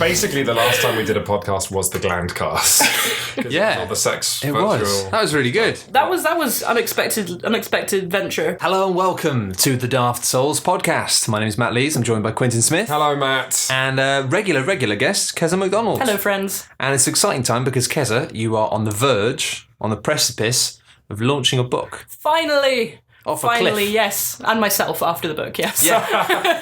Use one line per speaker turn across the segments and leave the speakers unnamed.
Basically, the last time we did a podcast was the gland cast.
Yeah,
the sex.
It was. That was really good.
That was unexpected venture.
Hello and welcome to the Daft Souls podcast. My name is Matt Lees. I'm joined by Quentin Smith.
Hello, Matt.
And regular guest, Keza McDonald.
Hello, friends.
And it's an exciting time because, Keza, you are on the verge, on the precipice of launching a book.
Finally!
Off a cliff.
Finally, yes. And myself after the book, yes.
Yeah.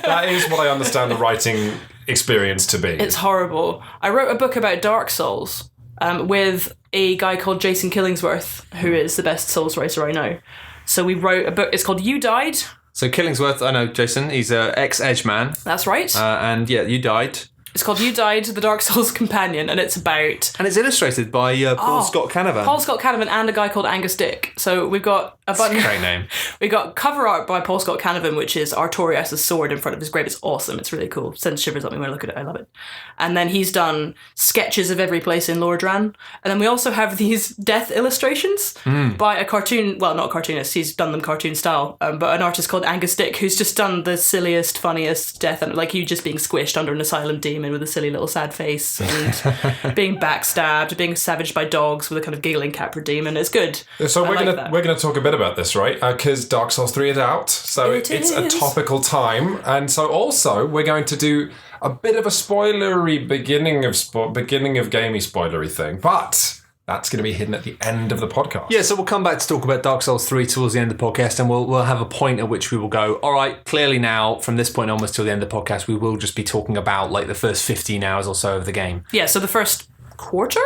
That is what I understand the writing experience to be.
It's horrible. I wrote a book about Dark Souls with a guy called Jason Killingsworth, who is the best Souls writer I know. So we wrote a book. It's called You Died.
So Killingsworth, I know Jason. He's an ex-Edge man.
That's right.
And yeah, You Died.
It's called You Died, the Dark Souls Companion, and it's about...
And it's illustrated by Paul Scott Canavan.
Paul Scott Canavan and a guy called Angus Dick. So we've got a bunch...
Great name.
We got cover art by Paul Scott Canavan, which is Artorias' sword in front of his grave. It's awesome. It's really cool. Sends shivers up me when I look at it. I love it. And then he's done sketches of every place in Lordran. And then we also have these death illustrations by a cartoon... Well, not a cartoonist. He's done them cartoon style. But an artist called Angus Dick, who's just done the silliest, funniest death. And like you just being squished under an asylum demon with a silly little sad face and being backstabbed, being savaged by dogs with a kind of giggling capra demon. It's good.
So we're gonna talk a bit about this, right? Because Dark Souls 3 is out, so it's a topical time, and so also we're going to do a bit of a spoilery beginning of gamey spoilery thing, but that's going to be hidden at the end of the podcast.
Yeah, so we'll come back to talk about Dark Souls 3 towards the end of the podcast, and we'll have a point at which we will go, all right, clearly now, from this point onwards till the end of the podcast, we will just be talking about like the first 15 hours or so of the game.
Yeah, so the first quarter?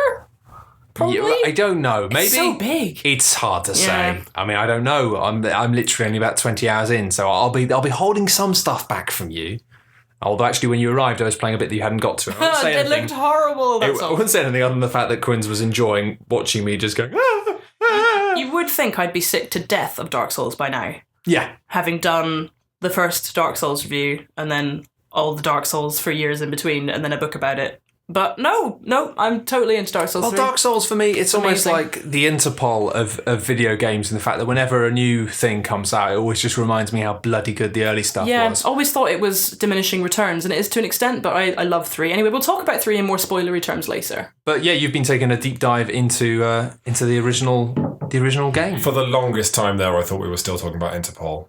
Probably?
Yeah, I don't know. Maybe.
It's so big.
It's hard to say. I mean, I don't know. I'm literally only about 20 hours in, so I'll be holding some stuff back from you. Although actually when you arrived I was playing a bit that you hadn't got to.
It looked horrible.
I wouldn't say anything other than the fact that Quinns was enjoying watching me just going
You would think I'd be sick to death of Dark Souls by now.
Yeah.
Having done the first Dark Souls review and then all the Dark Souls for years in between and then a book about it. But no, I'm totally into Dark Souls 3.
Well, Dark Souls for me, it's almost
amazing.
like the Interpol of video games, and the fact that whenever a new thing comes out, it always just reminds me how bloody good the early stuff was.
Yeah, always thought it was diminishing returns, and it is to an extent, but I love 3. Anyway, we'll talk about 3 in more spoilery terms later.
But yeah, you've been taking a deep dive into the original game.
For the longest time there, I thought we were still talking about Interpol.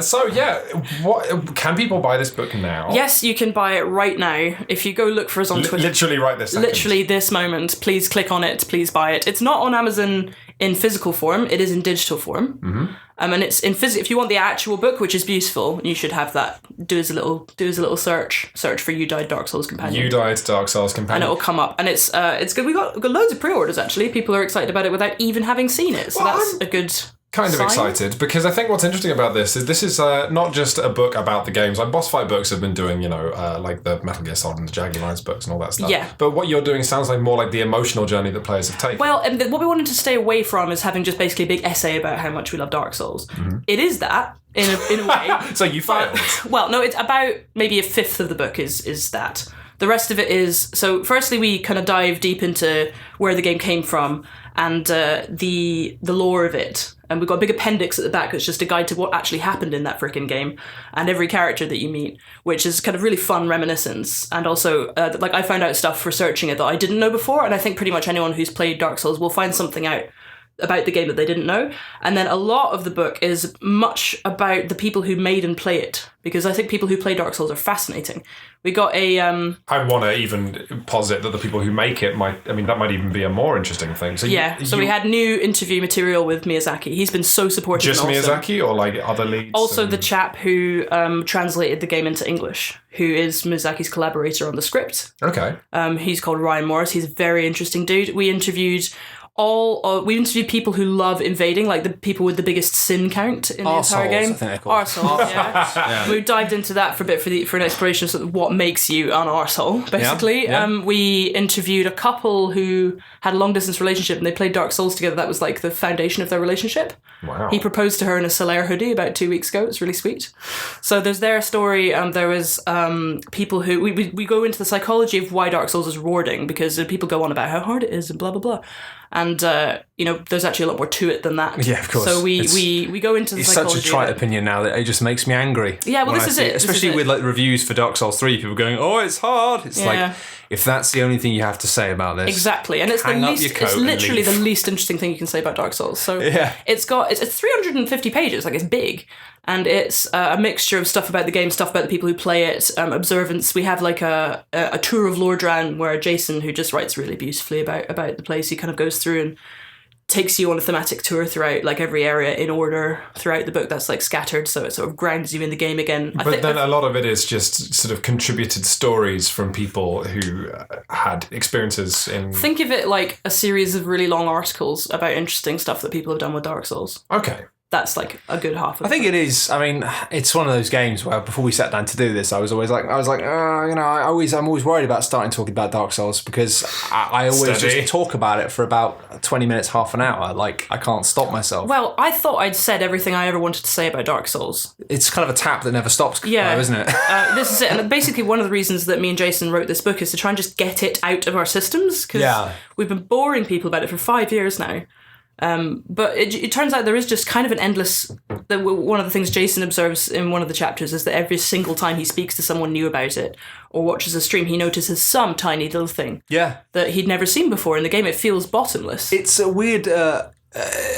So yeah, what can people buy this book now?
Yes, you can buy it right now. If you go look for us on Twitter.
Literally right this second.
Literally this moment. Please click on it. Please buy it. It's not on Amazon in physical form. It is in digital form. Mm-hmm. And it's in if you want the actual book, which is beautiful, you should have that. Do as a little search for You Died Dark Souls Companion.
You Died Dark Souls Companion.
And it'll come up. And it's good. We've got loads of pre-orders actually. People are excited about it without even having seen it. So that's a good
kind of
sign.
Excited because I think what's interesting about this is not just a book about the games. Like boss fight books have been doing, like the Metal Gear Solid and the Jagged Alliance books and all that stuff.
Yeah.
But what you're doing sounds like more like the emotional journey that players have taken.
Well, and what we wanted to stay away from is having just basically a big essay about how much we love Dark Souls. Mm-hmm. It is that in a way.
So you failed.
Well, no, it's about maybe a fifth of the book is that. The rest of it is... So firstly, we kind of dive deep into where the game came from and the lore of it. And we've got a big appendix at the back that's just a guide to what actually happened in that frickin' game and every character that you meet, which is kind of really fun reminiscence. And also, I found out stuff researching it that I didn't know before, and I think pretty much anyone who's played Dark Souls will find something out about the game that they didn't know. And then a lot of the book is much about the people who made and play it, because I think people who play Dark Souls are fascinating. We got a...
I want to even posit that the people who make it that might even be a more interesting thing. So
we had new interview material with Miyazaki. He's been so supportive.
Just Miyazaki or like other leads?
Also the chap who translated the game into English, who is Miyazaki's collaborator on the script.
Okay.
He's called Ryan Morris. He's a very interesting dude. We interviewed people who love invading, like the people with the biggest sin count in the entire game.
I think they're called.
Arseholes, yeah. We dived into that for a bit for an exploration of sort of what makes you an arsehole, basically. Yeah. We interviewed a couple who had a long distance relationship and they played Dark Souls together. That was like the foundation of their relationship. Wow. He proposed to her in a Solaire hoodie about 2 weeks ago. It's really sweet. So there's their story. There was people who we go into the psychology of why Dark Souls is rewarding, because people go on about how hard it is and blah blah blah. And there's actually a lot more to it than that.
Yeah, of course.
So we go into the
it's
psychology.
such a trite opinion now that it just makes me angry.
Yeah, well, this is it.
Especially with like reviews for Dark Souls 3, people going, "Oh, it's hard." It's like, if that's the only thing you have to say about this,
exactly, and it's literally the least interesting thing you can say about Dark Souls. So it's 350 pages, like it's big, and it's a mixture of stuff about the game, stuff about the people who play it, observance. We have like a tour of Lordran where Jason, who just writes really beautifully about the place, he kind of goes through and takes you on a thematic tour throughout like every area in order throughout the book that's like scattered, so it sort of grounds you in the game again.
But then a lot of it is just sort of contributed stories from people who had experiences in...
Think of it like a series of really long articles about interesting stuff that people have done with Dark Souls.
Okay.
That's like a good half of
I think it is. I mean, it's one of those games where before we sat down to do this, I'm always worried about starting talking about Dark Souls because I always just talk about it for about 20 minutes, half an hour. Like, I can't stop myself.
Well, I thought I'd said everything I ever wanted to say about Dark Souls.
It's kind of a tap that never stops, though, isn't it?
This is it. And basically one of the reasons that me and Jason wrote this book is to try and just get it out of our systems because we've been boring people about it for 5 years now. But it turns out there is just kind of an endless... One of the things Jason observes in one of the chapters is that every single time he speaks to someone new about it or watches a stream, he notices some tiny little thing that he'd never seen before in the game. It feels bottomless.
It's a weird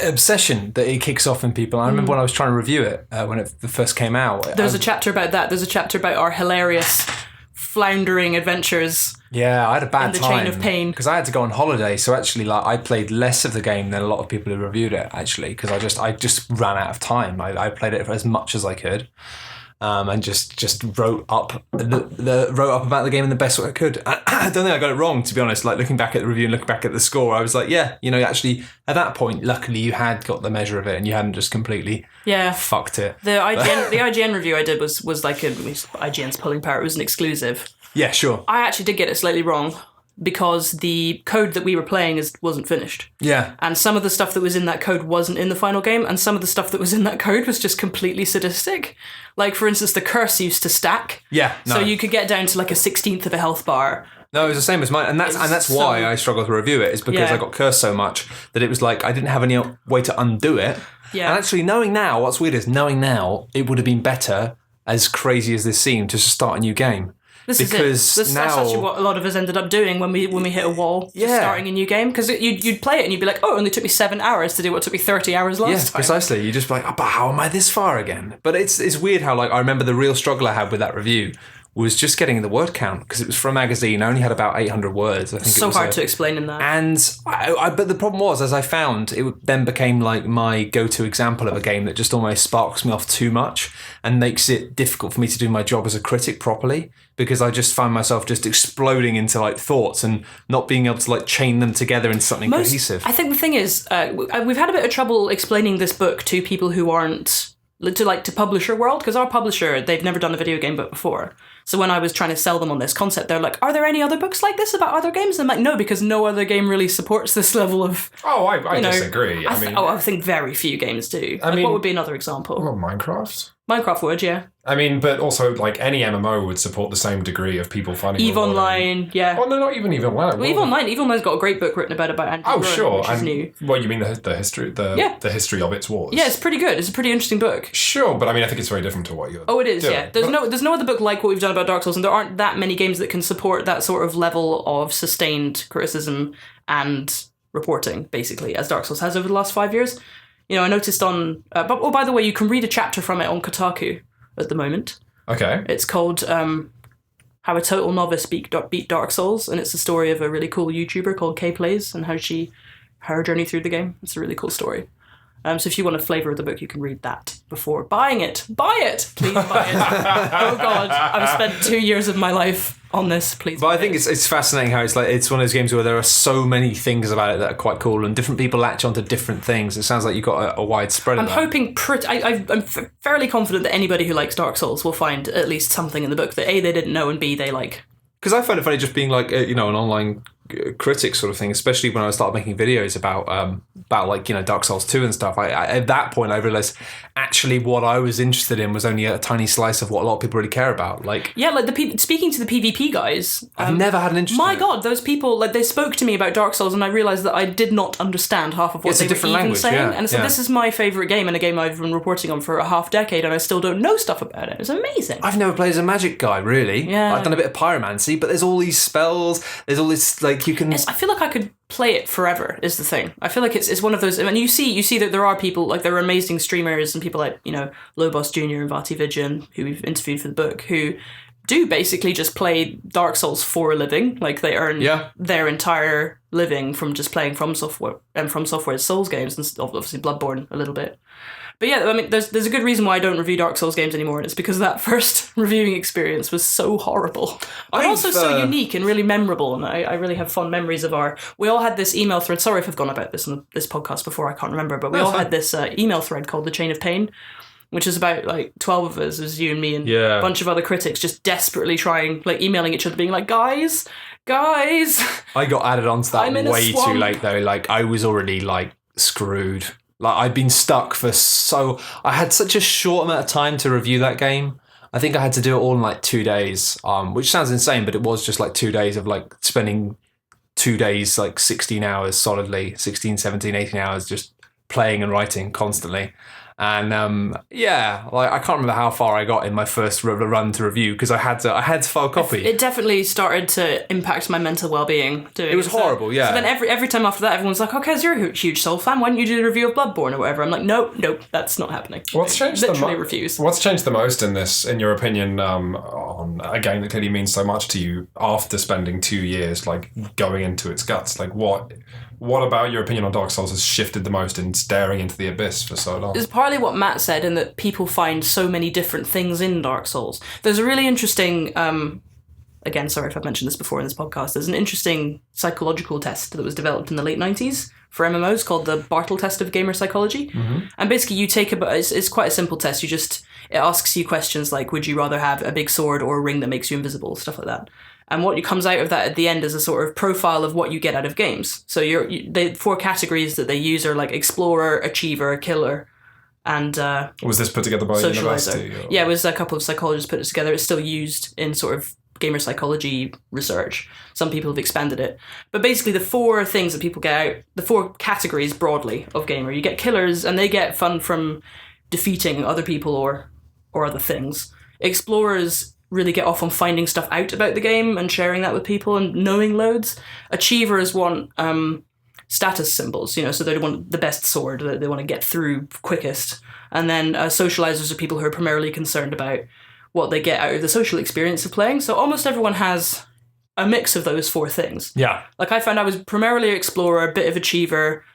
obsession that it kicks off in people. I remember when I was trying to review it when it first came out.
There's a chapter about that. There's a chapter about our hilarious floundering adventures.
Yeah, I had a bad time.
Chain of pain.
Because I had to go on holiday, so actually like I played less of the game than a lot of people who reviewed it, actually, because I just ran out of time. I played it for as much as I could. And just wrote up wrote up about the game in the best way I could. I don't think I got it wrong, to be honest. Like looking back at the review and looking back at the score, I was like, actually at that point, luckily you had got the measure of it and you hadn't just completely fucked it.
The IGN review I did was like IGN's pulling power. It was an exclusive.
Yeah, sure.
I actually did get it slightly wrong because the code that we were playing wasn't finished.
Yeah.
And some of the stuff that was in that code wasn't in the final game, and some of the stuff that was in that code was just completely sadistic. Like, for instance, the curse used to stack.
Yeah, no.
So you could get down to like a 16th of a health bar.
No, it was the same as mine, and that's why I struggled to review it, is because I got cursed so much that it was like I didn't have any way to undo it.
Yeah.
And actually, what's weird is knowing now, it would have been better, as crazy as this seemed, just to start a new game.
That's actually what a lot of us ended up doing when we hit a wall, starting a new game. Because you'd play it and you'd be like, oh, it only took me 7 hours to do what took me 30 hours last time.
Precisely. You're just like, oh, but how am I this far again? But it's weird how, like, I remember the real struggle I had with that review was just getting the word count, because it was for a magazine. I only had about 800 words. I think
so hard to explain in that.
And but the problem was, as I found, it then became like my go-to example of a game that just almost sparks me off too much and makes it difficult for me to do my job as a critic properly, because I just find myself just exploding into like thoughts and not being able to like chain them together into something cohesive.
I think the thing is, we've had a bit of trouble explaining this book to people who aren't to publisher world, because our publisher, they've never done a video game book before. So when I was trying to sell them on this concept, they're like, are there any other books like this about other games? And I'm like, no, because no other game really supports this level of...
Oh, I disagree.
I think very few games do. What would be another example?
Well, Minecraft?
Minecraft would, yeah.
I mean, but also, like, any MMO would support the same degree of people finding...
EVE Online, yeah.
Oh, no, not even EVE Online.
Well, EVE Online's got a great book written about Andrew Ryan,
sure.
which is new.
Well, you mean the history the history of its wars?
Yeah, it's pretty good. It's a pretty interesting book.
Sure, but I mean, I think it's very different to what you're
Oh, it is,
doing.
yeah. There's no other book like what we've done about Dark Souls, and there aren't that many games that can support that sort of level of sustained criticism and reporting, basically, as Dark Souls has over the last 5 years. I noticed on... by the way, you can read a chapter from it on Kotaku at the moment.
Okay.
It's called How a Total Novice Beat Dark Souls, and it's the story of a really cool YouTuber called Kay Plays and her journey through the game. It's a really cool story. So if you want a flavour of the book, you can read that before buying it. Buy it! Please buy it. Oh God, I've spent 2 years of my life on this, please.
But I think it's fascinating how it's one of those games where there are so many things about it that are quite cool, and different people latch onto different things. It sounds like you've got a wide spread of that.
I'm fairly confident that anybody who likes Dark Souls will find at least something in the book that A, they didn't know, and B, they like.
Because I find it funny just being like, an online critic sort of thing, especially when I started making videos about like, you know, Dark Souls 2 and stuff. I at that point I realized actually what I was interested in was only a tiny slice of what a lot of people really care about. Like,
yeah, like speaking to the PvP guys,
I've never had an interest.
My
in
God, those people, like, they spoke to me about Dark Souls, and I realized that I did not understand half of what they were even
language,
saying.
yeah,
And so this is my favorite game, and a game I've been reporting on for a half decade, and I still don't know stuff about it. It's amazing.
I've never played as a magic guy, really.
Yeah.
I've done a bit of pyromancy, but there's all these spells. There's all this, like, you can.
I feel like I could play it forever. Is the thing. I feel like it's one of those. I mean, you see that there are people, like, there are amazing streamers and people like, you know, Lobos Jr. and Vitaliy, who we've interviewed for the book, who do basically just play Dark Souls for a living. Like, they earn their entire living from just playing From Software's Souls games, and obviously Bloodborne a little bit. But yeah, I mean, there's a good reason why I don't review Dark Souls games anymore, and it's because that first reviewing experience was so horrible. But also so unique and really memorable, and I really have fond memories of we all had this email thread. Sorry if I've gone about this in this podcast before, I can't remember, but we all had this email thread called The Chain of Pain, which is about, like, 12 of us, as you and me and a bunch of other critics, just desperately trying, like, emailing each other, being like, guys.
I got added onto that way too late, though. Like, I was already, like, screwed. Like, I'd been stuck I had such a short amount of time to review that game. I think I had to do it all in, like, 2 days, which sounds insane, but it was just, like, 2 days of, like, spending 2 days, like, 16 hours solidly, 16, 17, 18 hours just playing and writing constantly. And like, I can't remember how far I got in my first run to review, because I had to file copy.
It definitely started to impact my mental well-being.
It was horrible, yeah.
So then every time after that, everyone's like, "Okay, you're a huge Soul fan. Why don't you do a review of Bloodborne or whatever?" I'm like, "Nope, that's not happening."
What's changed?
Refuse.
What's changed the most in this, in your opinion, on a game that clearly means so much to you after spending 2 years, like, going into its guts? Like, what about your opinion on Dark Souls has shifted the most in staring into the abyss for so long?
It's partly what Matt said, in that people find so many different things in Dark Souls. There's a really interesting, again, sorry if I've mentioned this before in this podcast, there's an interesting psychological test that was developed in the late 90s for MMOs called the Bartle test of gamer psychology. Mm-hmm. And basically you take it's quite a simple test. It asks you questions like, would you rather have a big sword or a ring that makes you invisible, stuff like that. And what comes out of that at the end is a sort of profile of what you get out of games. So the 4 categories that they use are like explorer, achiever, killer, and
was this put together by a university? Or?
Yeah, it was a couple of psychologists put it together. It's still used in sort of gamer psychology research. Some people have expanded it. But basically the 4 things that people get out, the 4 categories broadly of gamer. You get killers, and they get fun from defeating other people or other things. Explorers really get off on finding stuff out about the game and sharing that with people and knowing loads. Achievers want status symbols, you know, so they want the best sword, they want to get through quickest. And then socializers are people who are primarily concerned about what they get out of the social experience of playing. So almost everyone has a mix of those 4 things.
Yeah. Like,
I found I was primarily explorer, a bit of achiever,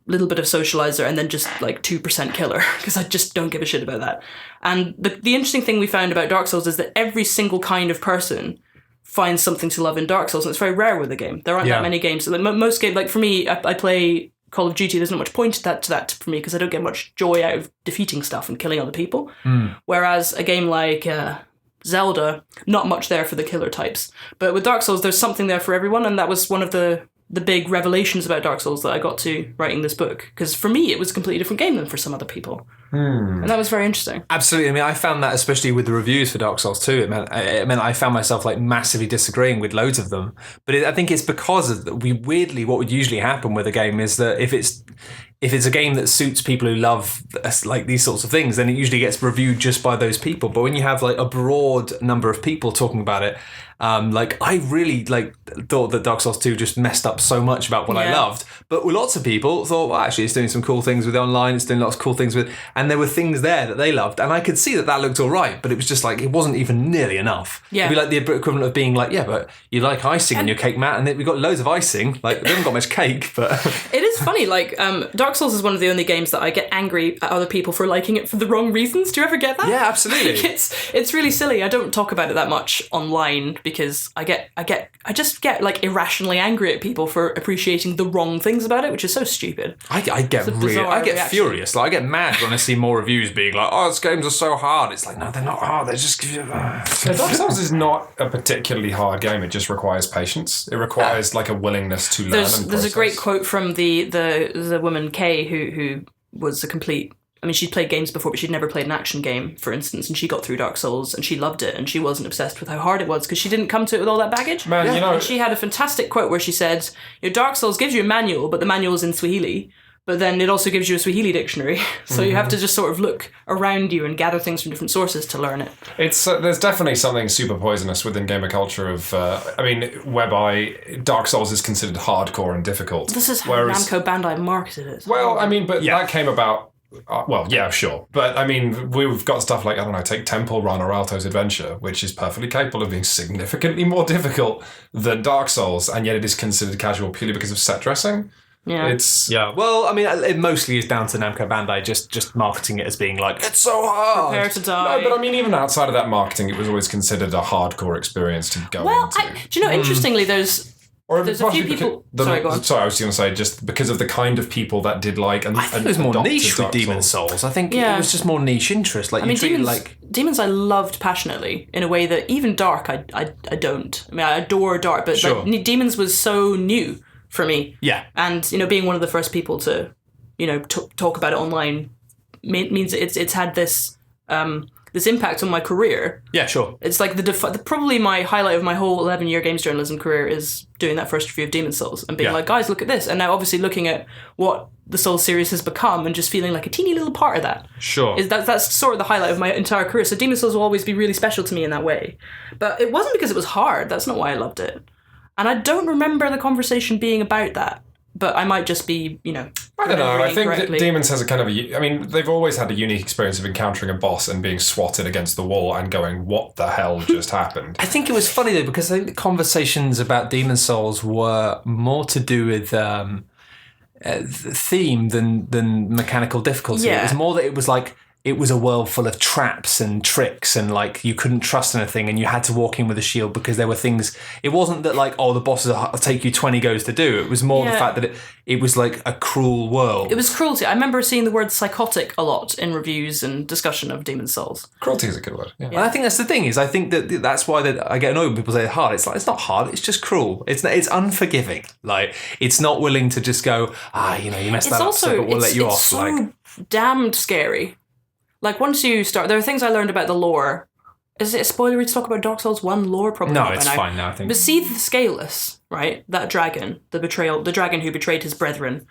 little bit of socializer, and then just like 2% killer, because I just don't give a shit about that. And the interesting thing we found about Dark Souls is that every single kind of person finds something to love in Dark Souls, and it's very rare with the game. There aren't that many games. Like, most games, like for me, I play Call of Duty. There's not much point to that for me, because I don't get much joy out of defeating stuff and killing other people. Whereas a game like Zelda, not much there for the killer types. But with Dark Souls, there's something there for everyone, and that was one of the big revelations about Dark Souls that I got to writing this book. Because for me, it was a completely different game than for some other people. And that was very interesting.
Absolutely. I mean, I found that, especially with the reviews for Dark Souls 2, it meant I found myself, like, massively disagreeing with loads of them. But I think it's because of what would usually happen with a game is that if it's a game that suits people who love, like, these sorts of things, then it usually gets reviewed just by those people. But when you have, like, a broad number of people talking about it, like, I really, like, thought that Dark Souls 2 just messed up so much about what I loved. But lots of people thought, well, actually, it's doing some cool things with online, it's doing lots of cool things with, and there were things there that they loved. And I could see that looked all right, but it was just like, it wasn't even nearly enough.
Yeah.
It'd be like the equivalent of being like, yeah, but you like icing in your cake, Matt, and we've got loads of icing. Like, they haven't got much cake, but...
It is funny, like, Dark Souls is one of the only games that I get angry at other people for liking it for the wrong reasons. Do you ever get that?
Yeah, absolutely.
Like, it's really silly. I don't talk about it that much online, because I just get like irrationally angry at people for appreciating the wrong things about it, which is so stupid.
I get
reaction.
furious. Like I get mad when I see more reviews being like, "Oh, these games are so hard." It's like, no, they're not hard. They just give you.
Dark Souls is not a particularly hard game. It just requires patience. It requires like a willingness to learn.
There's a great quote from the woman Kay who was a complete. I mean, she'd played games before, but she'd never played an action game, for instance, and she got through Dark Souls and she loved it, and she wasn't obsessed with how hard it was because she didn't come to it with all that baggage.
Man,
And she had a fantastic quote where she said, Dark Souls gives you a manual, but the manual is in Swahili, but then it also gives you a Swahili dictionary, so you have to just sort of look around you and gather things from different sources to learn it.
It's there's definitely something super poisonous within gamer culture of, whereby Dark Souls is considered hardcore and difficult.
This is how Namco Bandai marketed it.
Well, I mean, but that came about. Sure. But, I mean, we've got stuff like, I don't know, take Temple Run or Alto's Adventure, which is perfectly capable of being significantly more difficult than Dark Souls, and yet it is considered casual purely because of set dressing.
Yeah.
Well, I mean, it mostly is down to Namco Bandai just marketing it as being like, it's so hard.
Prepare to die.
No, but I mean, even outside of that marketing, it was always considered a hardcore experience to go into.
Do you know, interestingly, there's a few people... Sorry, go on.
Sorry, I was going to say, just because of the kind of people that did like...
I think it was more niche with Demon's Souls. I think it was just more niche interest. Like,
Demons I loved passionately in a way that even Dark I don't. I mean, I adore Dark, but like, Demons was so new for me.
Yeah.
And, being one of the first people to, talk about it online means it's had this... this impact on my career.
Yeah, sure.
It's like probably my highlight of my whole 11-year games journalism career is doing that first review of Demon's Souls and being like, guys, look at this. And now obviously looking at what the Souls series has become and just feeling like a teeny little part of that.
Sure.
That's sort of the highlight of my entire career. So Demon's Souls will always be really special to me in that way. But it wasn't because it was hard. That's not why I loved it. And I don't remember the conversation being about that. But I might just be,
I don't know. I think that Demons has a kind of they've always had a unique experience of encountering a boss and being swatted against the wall and going, what the hell just happened?
I think it was funny, though, because I think the conversations about Demon's Souls were more to do with theme than mechanical difficulty.
Yeah.
It was more that it was like, it was a world full of traps and tricks and like you couldn't trust anything and you had to walk in with a shield because there were things. It wasn't that like, the bosses will take you 20 goes to do. It was more the fact that it was like a cruel world.
It was cruelty. I remember seeing the word psychotic a lot in reviews and discussion of Demon's Souls.
Cruelty is a good word. Yeah.
And I think that's the thing is I think that's why I get annoyed when people say it's hard. It's like, it's not hard. It's just cruel. It's unforgiving. Like it's not willing to just go, you messed that up, so we'll let you off.
It's so damned scary. Like, once you start... There are things I learned about the lore. Is it a spoilery to talk about Dark Souls 1 lore? Probably
no,
not
it's
by now.
fine now, I think.
But see the Scaleless, right? That dragon, the dragon who betrayed his brethren.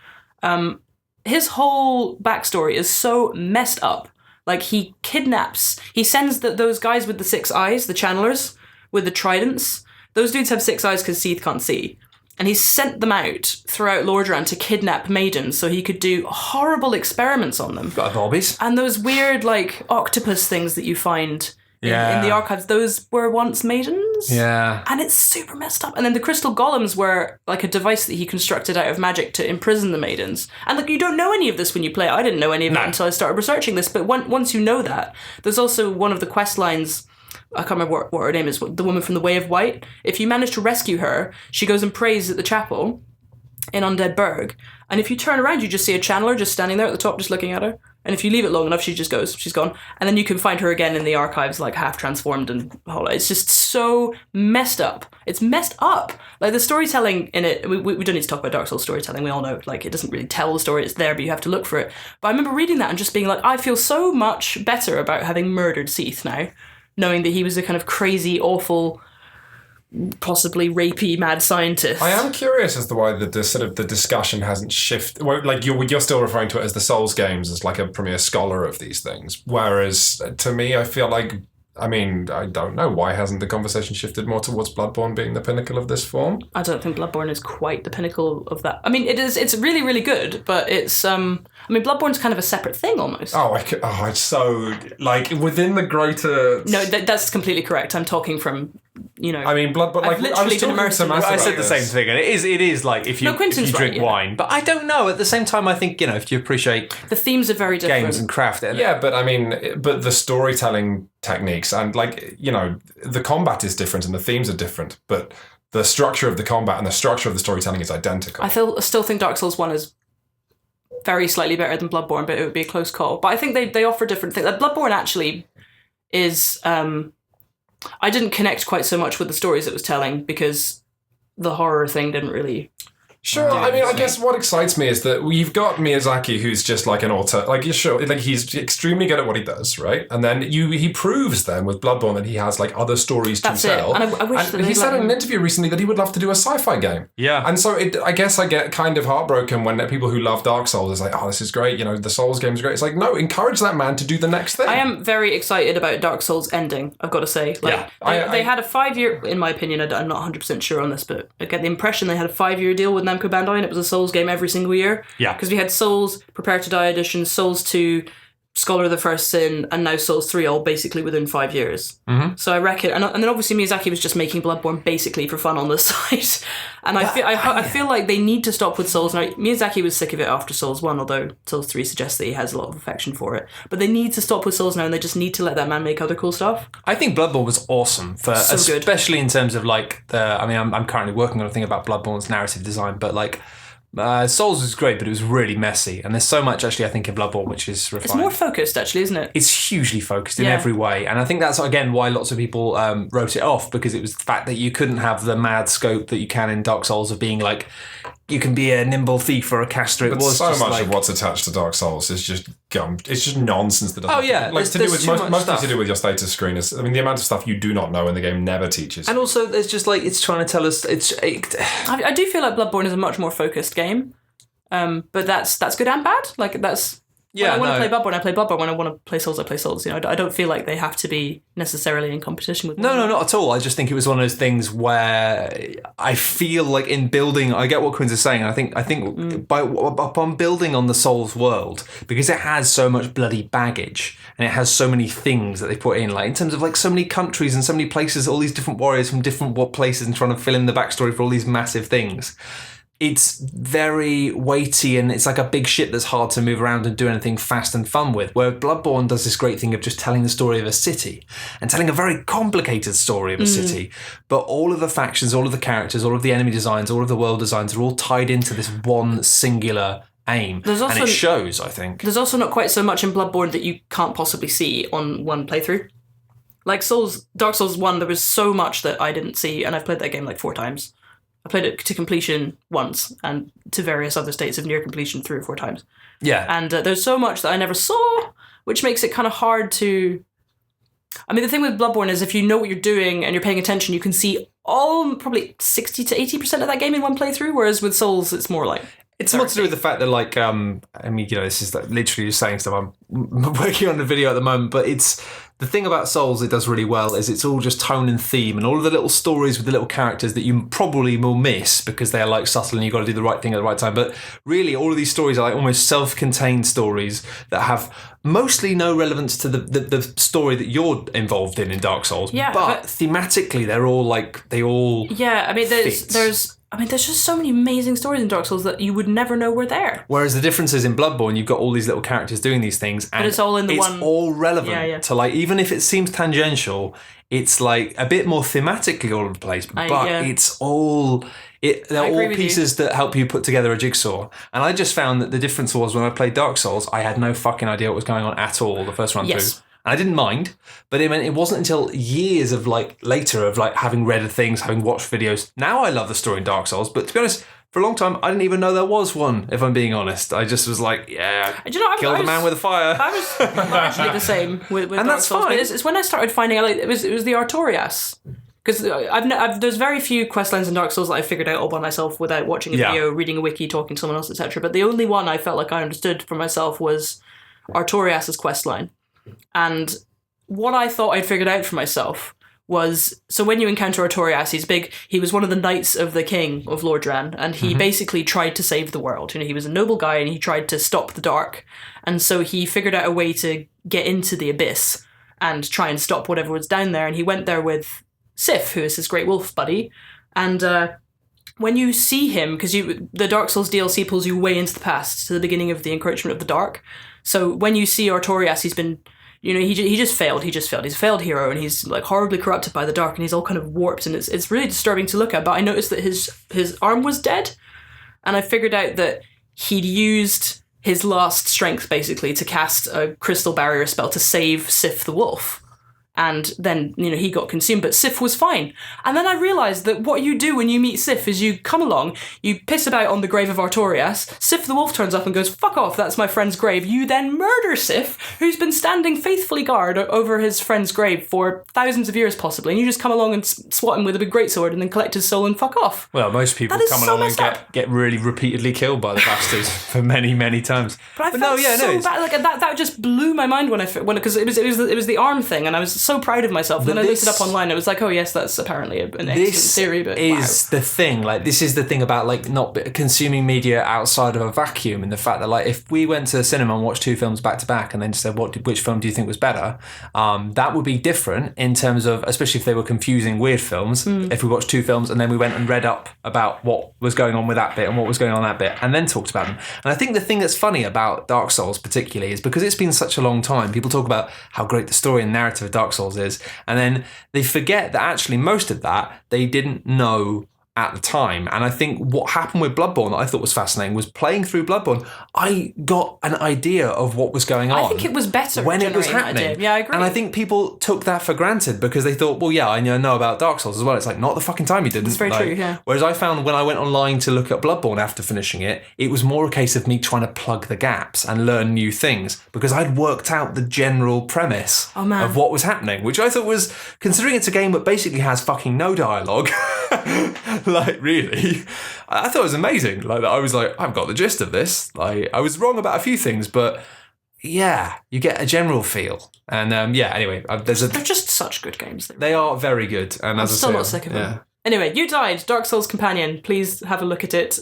His whole backstory is so messed up. Like, he sends those guys with the 6 eyes, the channelers, with the tridents. Those dudes have 6 eyes because Seath can't see. And he sent them out throughout Lordran to kidnap maidens so he could do horrible experiments on them.
Got hobbies.
And those weird, like, octopus things that you find in the archives, those were once maidens.
Yeah.
And it's super messed up. And then the crystal golems were, like, a device that he constructed out of magic to imprison the maidens. And, like, you don't know any of this when you play it. I didn't know any of it until I started researching this. But once you know that, there's also one of the quest lines... I can't remember what her name is, the woman from the Way of White. If you manage to rescue her, she goes and prays at the chapel in Undead Burg. And if you turn around, you just see a channeler just standing there at the top, just looking at her. And if you leave it long enough, she just goes, she's gone. And then you can find her again in the archives, like half transformed and whole. It's just so messed up. It's messed up. Like the storytelling in it, we don't need to talk about Dark Souls storytelling. We all know, like, it doesn't really tell the story. It's there, but you have to look for it. But I remember reading that and just being like, I feel so much better about having murdered Seath now. Knowing that he was a kind of crazy, awful, possibly rapey mad scientist.
I am curious as to why the discussion hasn't shifted. Well, like you're still referring to it as the Souls games as like a premier scholar of these things, whereas to me, I feel like. I mean, I don't know. Why hasn't the conversation shifted more towards Bloodborne being the pinnacle of this form?
I don't think Bloodborne is quite the pinnacle of that. I mean, it is. It's really, really good, but it's. I mean, Bloodborne's kind of a separate thing almost.
It's so like within the greater.
No, that's completely correct. I'm talking from
I mean, Bloodborne. Like,
I've literally
I was
been
talking
immersed
to
in
Matt
this.
I
about
said the
this.
same thing, and it is like if you
Quentin's
drink
right, yeah.
wine, but I don't know. At the same time, I think if you appreciate
The themes are very different.
games and craft,
Yeah, but I mean, the storytelling techniques and the combat is different and the themes are different, but the structure of the combat and the structure of the storytelling is identical.
I still think Dark Souls 1 is very slightly better than Bloodborne, but it would be a close call. But I think they offer different things. Like Bloodborne actually is... I didn't connect quite so much with the stories it was telling because the horror thing didn't really...
Sure, I mean, I guess what excites me is that we've got Miyazaki, who's just like an author, like he's extremely good at what he does, right? And then he proves then with Bloodborne that he has like other stories to tell.
And I wish that
he said in an interview recently that he would love to do a sci-fi game.
Yeah.
And so I guess I get kind of heartbroken when people who love Dark Souls is like, oh, this is great, the Souls game's great. It's like, no, encourage that man to do the next thing.
I am very excited about Dark Souls ending, I've got to say. Like,
yeah.
They had a 5-year, in my opinion, I'm not 100% sure on this, but I get the impression they had a 5-year deal with Namco Bandai and it was a Souls game every single year.
Yeah.
Because we had Souls, Prepare to Die Edition, Souls 2, Scholar of the First Sin, and now Souls 3 all basically within 5 years. Mm-hmm. So I reckon, and then obviously Miyazaki was just making Bloodborne basically for fun on the side. And I feel like they need to stop with Souls. Now, Miyazaki was sick of it after Souls 1, although Souls 3 suggests that he has a lot of affection for it. But they need to stop with Souls now, and they just need to let that man make other cool stuff.
I think Bloodborne was awesome, especially in terms of like I'm currently working on a thing about Bloodborne's narrative design, but like Souls was great, but it was really messy, and there's so much actually I think in Bloodborne which is refined.
It's more focused actually, isn't it?
It's hugely focused in every way, and I think that's again why lots of people wrote it off, because it was the fact that you couldn't have the mad scope that you can in Dark Souls of being like you can be a nimble thief or a caster.
But so much of what's attached to Dark Souls is just gum. It's just nonsense that doesn't. Mostly to do with your status screen. I mean, the amount of stuff you do not know in the game never teaches.
And also, there's just like it's trying to tell us.
I do feel like Bloodborne is a much more focused game, but that's good and bad. Like that's.
Yeah,
when I want to play Bloodborne, I play Bloodborne. When I want to play Souls, I play Souls. I don't feel like they have to be necessarily in competition with one
No, not at all. I just think it was one of those things where I feel like in building, I get what Quinns is saying. I think upon building on the Souls world, because it has so much bloody baggage and it has so many things that they put in, like in terms of like so many countries and so many places, all these different warriors from different places and trying to fill in the backstory for all these massive things. It's very weighty and it's like a big ship that's hard to move around and do anything fast and fun with. Where Bloodborne does this great thing of just telling the story of a city and telling a very complicated story of a city. But all of the factions, all of the characters, all of the enemy designs, all of the world designs are all tied into this one singular aim. And it shows, I think.
There's also not quite so much in Bloodborne that you can't possibly see on one playthrough. Like Dark Souls 1, there was so much that I didn't see, and I've played that game like 4 times. I played it to completion once and to various other states of near completion 3 or 4 times.
Yeah.
And there's so much that I never saw, which makes it kind of hard to... I mean, the thing with Bloodborne is if you know what you're doing and you're paying attention, you can see all probably 60 to 80% of that game in one playthrough, whereas with Souls, it's more like...
It's more to do with the fact that, like, I mean, this is like literally just saying stuff. I'm working on the video at the moment, but it's the thing about Souls it does really well is it's all just tone and theme and all of the little stories with the little characters that you probably will miss because they are like subtle and you've got to do the right thing at the right time. But really, all of these stories are like almost self-contained stories that have mostly no relevance to the story that you're involved in Dark Souls.
Yeah,
but thematically, they're all like they all.
Yeah, I mean, there's just so many amazing stories in Dark Souls that you would never know were there.
Whereas the difference is in Bloodborne, you've got all these little characters doing these things, and
but it's all in the one.
It's all relevant to like, even if it seems tangential, it's like a bit more thematically all over the place. But it's all. They're all pieces that help you put together a jigsaw. And I just found that the difference was when I played Dark Souls, I had no fucking idea what was going on at all the first run through. And I didn't mind, but it wasn't until years of later of having read things, having watched videos. Now I love the story in Dark Souls, but to be honest, for a long time I didn't even know there was one. If I'm being honest, I just was like, kill the man with a fire.
I was largely the same with
and
Dark
that's
Souls.
fine.
But it's when I started finding out it was the Artorias. Because there's very few quest lines in Dark Souls that I figured out all by myself without watching a video, reading a wiki, talking to someone else, etc. But the only one I felt like I understood for myself was Artorias' quest line. And what I thought I'd figured out for myself was, so when you encounter Artorias, he's big, he was one of the knights of the king of Lordran, and he basically tried to save the world. He was a noble guy and he tried to stop the dark. And so he figured out a way to get into the abyss and try and stop whatever was down there. And he went there with Sif, who is his great wolf buddy. And when you see him, because the Dark Souls DLC pulls you way into the past, to the beginning of the Encroachment of the Dark. So when you see Artorias, he's been, he just failed. He's a failed hero, and he's like horribly corrupted by the dark, and he's all kind of warped, and it's really disturbing to look at. But I noticed that his arm was dead, and I figured out that he'd used his last strength, basically, to cast a crystal barrier spell to save Sif the wolf. And then, he got consumed, but Sif was fine. And then I realised that what you do when you meet Sif is you come along, you piss about on the grave of Artorias, Sif the wolf turns up and goes, fuck off, that's my friend's grave. You then murder Sif, who's been standing faithfully guard over his friend's grave for thousands of years, possibly, and you just come along and swat him with a big greatsword and then collect his soul and fuck off.
Well, most people come along and get really repeatedly killed by the bastards for many, many times.
But I felt so bad. Like, that just blew my mind because it was the arm thing, and I was so proud of myself. Then I looked it up online. It was like, oh yes, that's apparently an excellent theory. But
is the thing. Like, this is the thing about like not consuming media outside of a vacuum, and the fact that like if we went to the cinema and watched two films back to back, and then said which film do you think was better, that would be different in terms of, especially if they were confusing weird films. If we watched two films and then we went and read up about what was going on with that bit and what was going on that bit, and then talked about them. And I think the thing that's funny about Dark Souls particularly is because it's been such a long time. People talk about how great the story and narrative of Dark Souls is, and then they forget that actually most of that they didn't know at the time. And I think what happened with Bloodborne that I thought was fascinating was playing through Bloodborne, I got an idea of what was going on.
I think it was better
when it was happening.
Yeah, I agree.
And I think people took that for granted because they thought, well, yeah, I know about Dark Souls as well. It's like, not the fucking time you didn't.
It's very true, yeah.
Whereas I found when I went online to look at Bloodborne after finishing it, it was more a case of me trying to plug the gaps and learn new things because I'd worked out the general premise of what was happening, which I thought was, considering it's a game that basically has fucking no dialogue, like, really, I thought it was amazing. Like, I was like, I've got the gist of this. Like, I was wrong about a few things, but yeah, you get a general feel. And anyway, they're
just such good games.
They are very good. And
I'm still not sick of them. Anyway, You Died, Dark Souls Companion. Please have a look at it.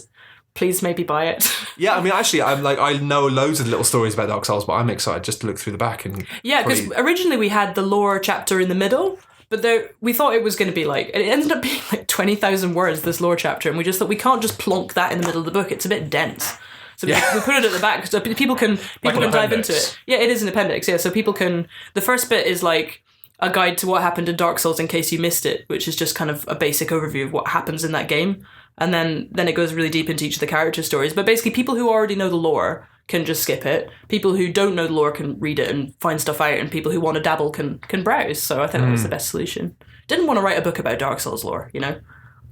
Please maybe buy it.
Yeah, I mean, actually, I know loads of little stories about Dark Souls, but I'm excited just to look through the back. And
yeah, because originally we had the lore chapter in the middle. But we thought it was going to be like, it ended up being like 20,000 words, this lore chapter, and we just thought we can't just plonk that in the middle of the book. It's a bit dense. So we put it at the back so people can dive into it. Yeah, it is an appendix, yeah, so people can... The first bit is like a guide to what happened in Dark Souls in case you missed it, which is just kind of a basic overview of what happens in that game. And then it goes really deep into each of the character stories. But basically, people who already know the lore can just skip it. People who don't know the lore can read it and find stuff out, and people who want to dabble can browse. So I think that was the best solution. Didn't want to write a book about Dark Souls lore,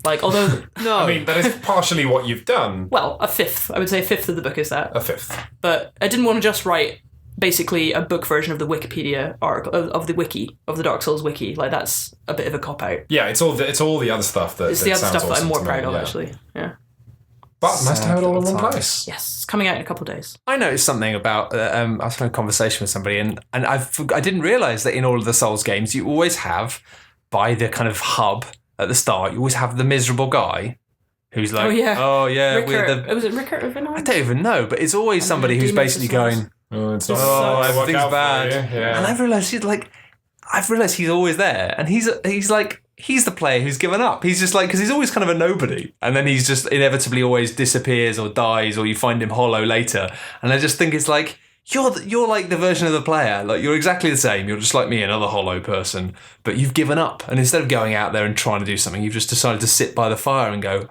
Like, although...
No. I mean, that is partially what you've done.
Well, a fifth. I would say a fifth of the book is that.
A fifth.
But I didn't want to just write, basically, a book version of the Wikipedia article, of the wiki, of the Dark Souls wiki. Like, that's a bit of a cop-out.
Yeah, it's all the other stuff that
It's the other stuff that I'm more proud of,
yeah.
Actually. Yeah.
But nice to have it all in one place.
Yes, it's coming out in a couple of days.
I noticed something about, I was having a conversation with somebody, and I didn't realise that in all of the Souls games, you always have, by the kind of hub at the start, you always have the miserable guy who's like,
Rickert. Was it Rickert of
I don't even know, but it's always somebody who's basically going, everything's bad.
Yeah.
And I've realised he's always there, and he's like, he's the player who's given up. He's just like, because he's always kind of a nobody, and then he's just inevitably always disappears or dies, or you find him hollow later. And I just think it's like, you're like the version of the player. Like, you're exactly the same. You're just like me, another hollow person, but you've given up. And instead of going out there and trying to do something, you've just decided to sit by the fire and go.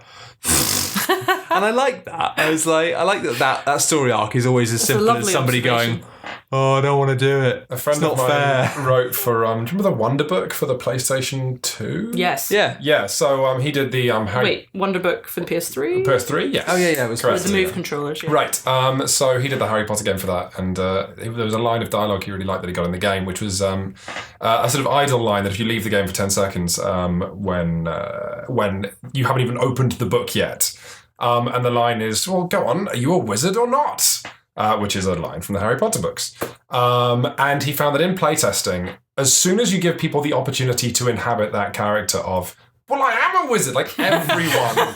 And I like that. I like that story arc is always as simple as somebody going, oh, I don't want to do it.
A friend of mine wrote for, do you remember the Wonder Book for the PlayStation 2?
Yes.
Yeah.
Yeah, so he did the...
Wonder Book for the PS3?
PS3, yes.
Oh, yeah, it was correct.
With the Move controllers, yeah.
Right, so he did the Harry Potter game for that, and there was a line of dialogue he really liked that he got in the game, which was a sort of idle line that if you leave the game for 10 seconds when you haven't even opened the book yet, and the line is, well, go on, are you a wizard or not? Which is a line from the Harry Potter books. And he found that in playtesting, as soon as you give people the opportunity to inhabit that character of, well, I am a wizard, like everyone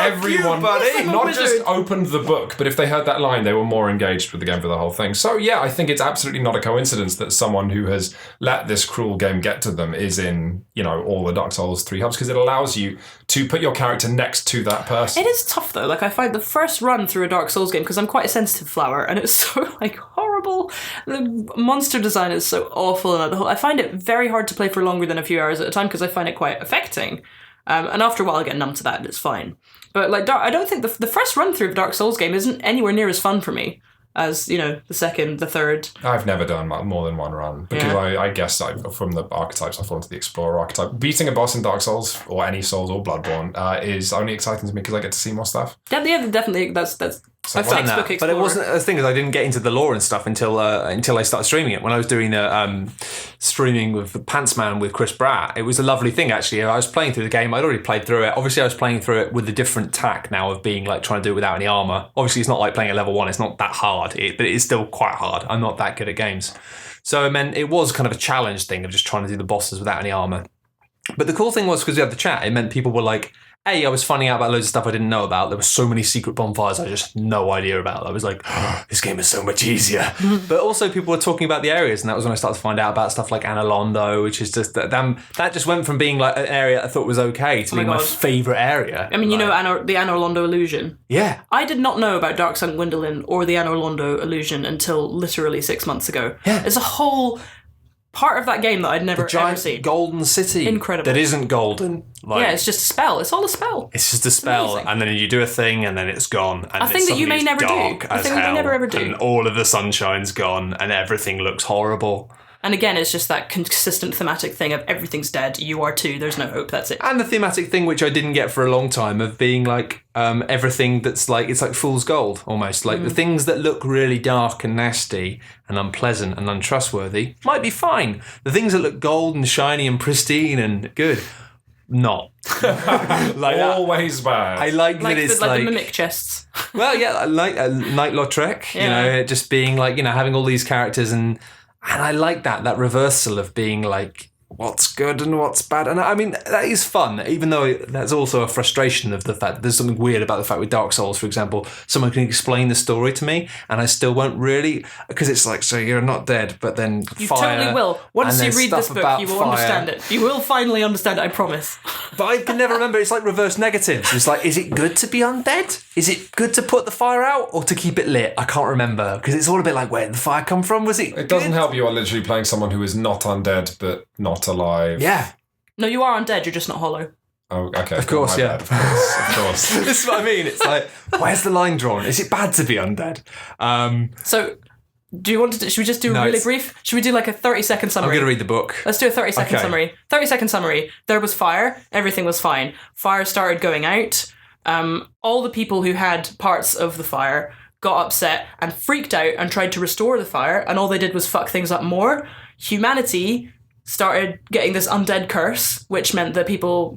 everyone,
buddy.
not
Wizard.
just opened the book, but if they heard that line, they were more engaged with the game for the whole thing. So yeah, I think it's absolutely not a coincidence that someone who has let this cruel game get to them is in, all the Dark Souls 3 hubs, because it allows you to put your character next to that person.
It is tough though. Like I find the first run through a Dark Souls game, because I'm quite a sensitive flower, and it's so horrible. The monster design is so awful, and I find it very hard to play for longer than a few hours at a time because I find it quite affecting. And after a while, I get numb to that, and it's fine. But I don't think the first run through of Dark Souls game isn't anywhere near as fun for me as the second, the third.
I've never done more than one run because I guess from the archetypes I fall into the Explorer archetype. Beating a boss in Dark Souls or any Souls or Bloodborne is only exciting to me because I get to see more stuff.
Yeah, definitely. That's
I've done that,
textbook
but it
Explorer.
wasn't. The thing is, I didn't get into the lore and stuff until I started streaming it. When I was doing streaming with the Pants Man with Chris Bratt, it was a lovely thing actually. I was playing through the game. I'd already played through it. Obviously, I was playing through it with a different tack now of being trying to do it without any armor. Obviously, it's not like playing at level 1. It's not that hard, but it is still quite hard. I'm not that good at games, so it meant it was kind of a challenge thing of just trying to do the bosses without any armor. But the cool thing was because we had the chat, it meant people were like, I was finding out about loads of stuff I didn't know about. There were so many secret bonfires I just had no idea about. I was like, this game is so much easier. But also people were talking about the areas, and that was when I started to find out about stuff like Analondo, which is just, that just went from being like an area I thought was okay to being my favourite area.
I mean, the Anor Londo illusion.
Yeah.
I did not know about Dark Sun Gwendolyn or the Anor Londo illusion until literally 6 months ago.
Yeah.
It's a whole part of that game that I'd never
Giant
ever seen.
golden city.
Incredible.
That isn't golden.
It's just a spell. It's all a spell.
It's just a spell,
Amazing.
and then you do a thing, and then it's gone. And
A thing that you may never do.
dark
A
as
thing that you
hell,
never ever do.
And all of the sunshine's gone, and everything looks horrible.
And again, it's just that consistent thematic thing of everything's dead, you are too, there's no hope, that's it.
And the thematic thing, which I didn't get for a long time, of being everything that's it's like fool's gold almost. The things that look really dark and nasty and unpleasant and untrustworthy might be fine. The things that look gold and shiny and pristine and good, not.
Always bad.
I like that it's
the mimic chests.
Well, yeah, I like Night Lautrec, just being having all these characters and I like that reversal of being what's good and what's bad. And I mean, that is fun, even though that's also a frustration of the fact that there's something weird about the fact with Dark Souls, for example, someone can explain the story to me and I still won't really, because it's so you're not dead, but then
You
fire.
totally will. Once
and
you
there's
read this
stuff
book,
about
you will
fire.
understand it. You will finally understand it, I promise.
But I can never remember. It's like reverse negatives. It's is it good to be undead? Is it good to put the fire out or to keep it lit? I can't remember because it's all a bit where did the fire come from? Was it?
It doesn't
good?
help you are literally playing someone who is not undead but not alive.
Yeah.
No, you are undead, you're just not hollow.
Oh, okay.
Of course,
My
yeah.
bad. Of course.
This is what I mean. It's where's the line drawn? Is it bad to be undead?
So, do you want to? Should we just do a really brief? Should we do a 30-second
I'm
summary?
going to read the book.
Let's do a 30-second
Okay.
summary. 30-second summary. There was fire. Everything was fine. Fire started going out. All the people who had parts of the fire got upset and freaked out and tried to restore the fire, and all they did was fuck things up more. Humanity started getting this undead curse, which meant that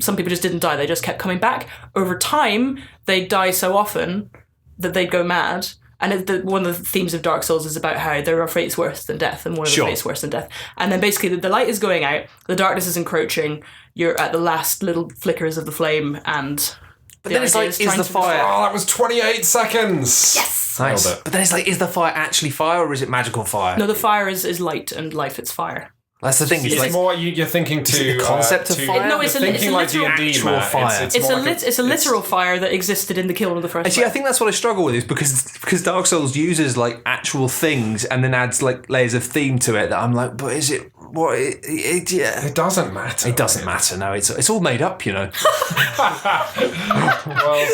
some people just didn't die, they just kept coming back. Over time, they'd die so often that they'd go mad. And one of the themes of Dark Souls is about how there are fates worse than death, and one of the fates worse than death. And then basically the light is going out, the darkness is encroaching, you're at the last little flickers of the flame, and...
But then it's is the fire...
Oh, that was 28 seconds!
Yes!
Nice.
Nailed it.
But then it's is the fire actually fire or is it magical fire?
No, the fire is light, and life it's fire.
That's the thing.
It's more you're thinking
Is it the concept of fire?
No, it's
you're thinking
a
like
literal
D&D,
actual
Matt.
fire.
It's a literal fire that existed in the kiln of the first.
Actually, I think that's what I struggle with is because Dark Souls uses actual things and then adds layers of theme to it that I'm but is it what yeah.
It doesn't matter.
It doesn't matter. No, it's all made up,
Well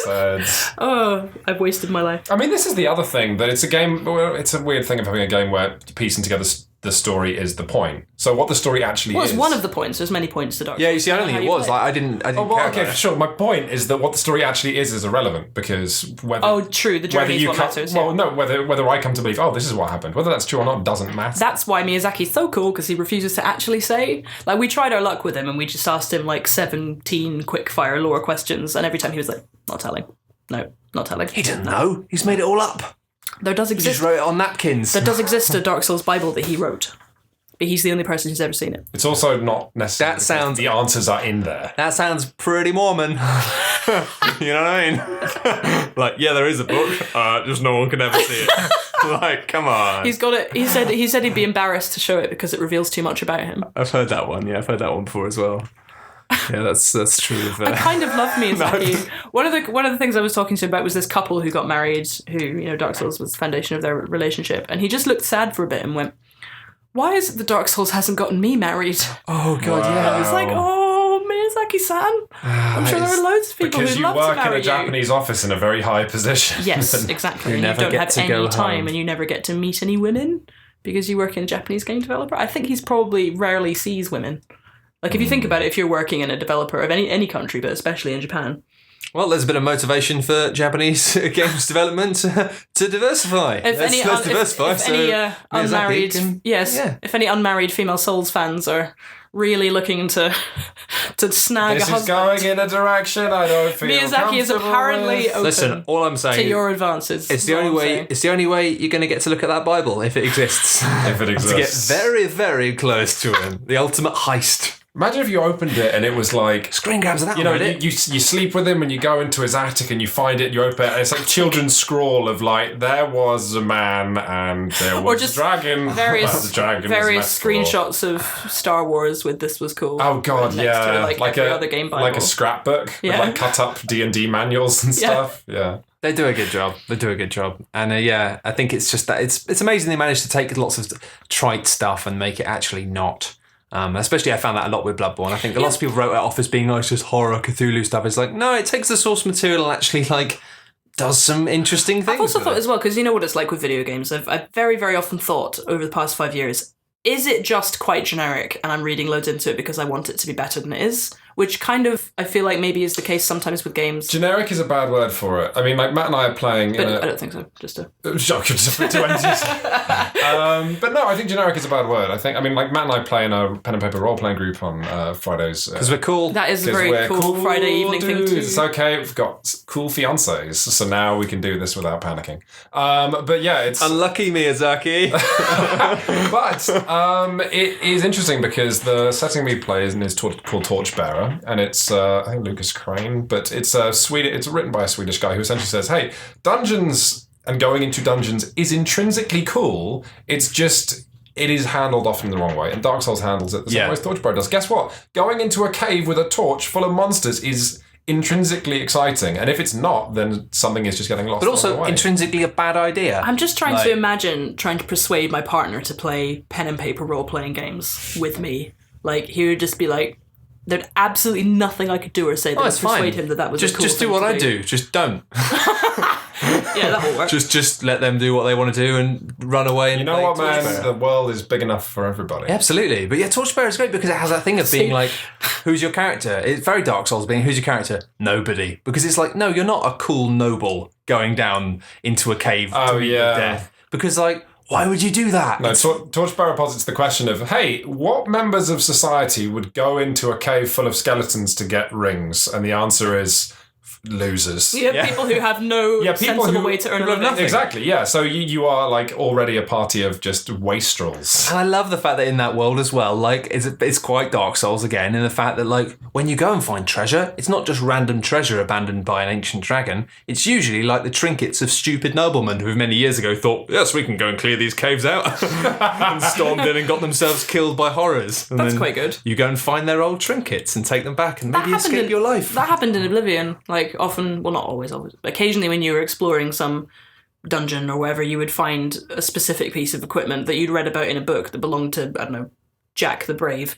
said.
Oh, I've wasted my life.
I mean, this is the other thing, that it's a game, well, it's a weird thing of having a game where piecing together the story is the point. So what the story actually
Well,
is...
it's one of the points. There's many points to Dark Souls.
Yeah, you see, I don't think it was. I didn't
Oh, well,
care
okay,
about it.
sure. My point is that what the story actually is irrelevant, because whether...
Oh, true. The journey is what matters.
Well, no, whether I come to believe, this is what happened, whether that's true or not doesn't matter.
That's why Miyazaki's so cool, because he refuses to actually say. We tried our luck with him, and we just asked him 17 quick-fire lore questions, and every time he was not telling. No, not telling.
He didn't know. He's made it all up.
There does
He
exist.
just wrote it on napkins.
There does exist a Dark Souls Bible that he wrote. but he's the only person who's ever seen it.
It's also not necessarily
That sounds-
the answers are in there.
That sounds pretty Mormon. You know what I mean? Like, yeah, there is a book, just no one can ever see it. Like, come on.
He's got it. He said he'd be embarrassed to show it because it reveals too much about him.
I've heard that one. Yeah, I've heard that one before as well. Yeah, that's true. Of,
I kind of love Miyazaki. One of the things I was talking to him about was this couple who got married, who Dark Souls was the foundation of their relationship, and he just looked sad for a bit and went, "Why is it the Dark Souls hasn't gotten me married?"
Oh god, yeah.
I was like, "Oh, Miyazaki-san, I'm sure there are loads of people
Because
who'd
you
love to
work
marry
in a
you."
Japanese office in a very high position.
Yes, exactly. And you
never
don't
get
have
to go
any time,
home.
and you never get to meet any women because you work in a Japanese game developer. I think he's probably rarely sees women. Like, if you think about it, if you're working in a developer of any country, but especially in Japan.
Well, there's a bit of motivation for Japanese games development to diversify.
If any unmarried, if any unmarried female Souls fans are really looking to snag
This
a
is
husband,
going in a direction I don't feel
Miyazaki is
comfortable
apparently
with.
open
Listen, all I'm
to
saying
your advances.
it's the
is
only
all I'm
way.
saying.
It's the only way you're going to get to look at that Bible if it exists.
If it
To
exists.
get very, very close to him. The ultimate heist.
Imagine if you opened it and it was like,
Screen grabs of that
you know,
on Reddit.
you sleep with him and you go into his attic and you find it, you open it, and it's like children's scroll of like, there was a man and there was
just
a dragon.
various
The dragon was
various
metaphor.
screenshots of Star Wars with "this was cool."
Oh god,
next to,
yeah,
like every other game Bible.
like a scrapbook
Yeah.
with like cut up D&D manuals and stuff. Yeah.
They do a good job. And yeah, I think it's just that it's amazing they managed to take lots of trite stuff and make it actually not. Especially I found that a lot with Bloodborne. I think lots of people wrote it off as being like just horror Cthulhu stuff. It's like, no, it takes the source material and actually like does some interesting things.
I've also
with
thought
it.
as well, because you know what it's like with video games. I've very, very often thought over the past 5 years, is it just quite generic and I'm reading loads into it because I want it to be better than it is? Which kind of, I feel like maybe is the case sometimes with games.
Generic is a bad word for it. I mean, like Matt and I are playing
But
in
I don't think so. Just to...
But no, I think generic is a bad word. I mean, like Matt and I play in a pen and paper role-playing group on Fridays.
Because we're cool.
That is a very cool Friday evening thing
dudes.
too.
It's okay, we've got cool fiancés, so now we can do this without panicking. But yeah, it's...
Unlucky Miyazaki.
But it is interesting because the setting we play is called Torchbearer, and it's I think Lucas Crane, but it's It's written by a Swedish guy who essentially says, "Hey, dungeons and going into dungeons is intrinsically cool. It's just." It is handled often the wrong way, and Dark Souls handles it the same way as Torchbearer does. Guess what? Going into a cave with a torch full of monsters is intrinsically exciting, and if it's not, then something is just getting lost.
But
along the
also
way.
intrinsically a bad idea.
I'm just trying
Like-
to imagine trying to persuade my partner to play pen and paper role-playing games with me. Like, he would just be like, there'd absolutely nothing I could do or say that would
it's fine.
persuade him that was
Just
a cool
do
thing
what
to
I do. Just don't.
Yeah, that will work.
Just let them do what they want to do and run away. And
You know
play
what, man?
Torchbearer.
The world is big enough for everybody.
Yeah, absolutely. But yeah, Torchbearer is great because it has that thing of being
See?
like, who's your character? It's very Dark Souls being, who's your character? Nobody. Because it's like, no, you're not a cool noble going down into a cave to meet your death. Because like, why would you do that?
No, Torchbearer posits the question of, hey, what members of society would go into a cave full of skeletons to get rings? And the answer is losers.
You have people who have no sensible way to earn a living.
Exactly, yeah. So you are like already a party of just wastrels.
And I love the fact that in that world as well, like it's quite Dark Souls again, in the fact that like when you go and find treasure, it's not just random treasure abandoned by an ancient dragon. It's usually like the trinkets of stupid noblemen who many years ago thought, yes, we can go and clear these caves out, and stormed in and got themselves killed by horrors. And
That's
then
quite good.
You go and find their old trinkets and take them back and maybe
happened
escape
in-
your life.
That happened in Oblivion. Like, often, well, not always, occasionally when you were exploring some dungeon or wherever, you would find a specific piece of equipment that you'd read about in a book that belonged to, I don't know, Jack the Brave.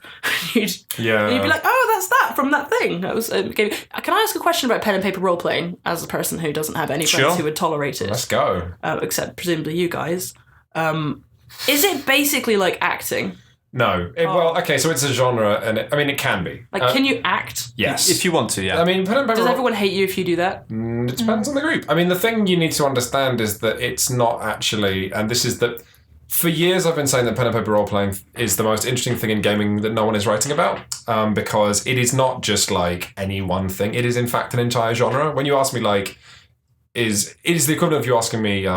you'd be like, oh, that's that from that thing. That was. Can I ask a question about pen and paper role playing as a person who doesn't have any friends who would tolerate it?
Let's go.
Except presumably you guys. Is it basically like acting?
No. Well, okay, so it's a genre, and it can be.
Like, can you act?
Yes.
If you want to, yeah.
I mean, pen and paper
Does everyone hate you if you do that?
It depends on the group. I mean, the thing you need to understand is that it's not actually, and this is that for years I've been saying that pen and paper role playing is the most interesting thing in gaming that no one is writing about, because it is not just like any one thing. It is in fact an entire genre. When you ask me, like, it is the equivalent of you asking me,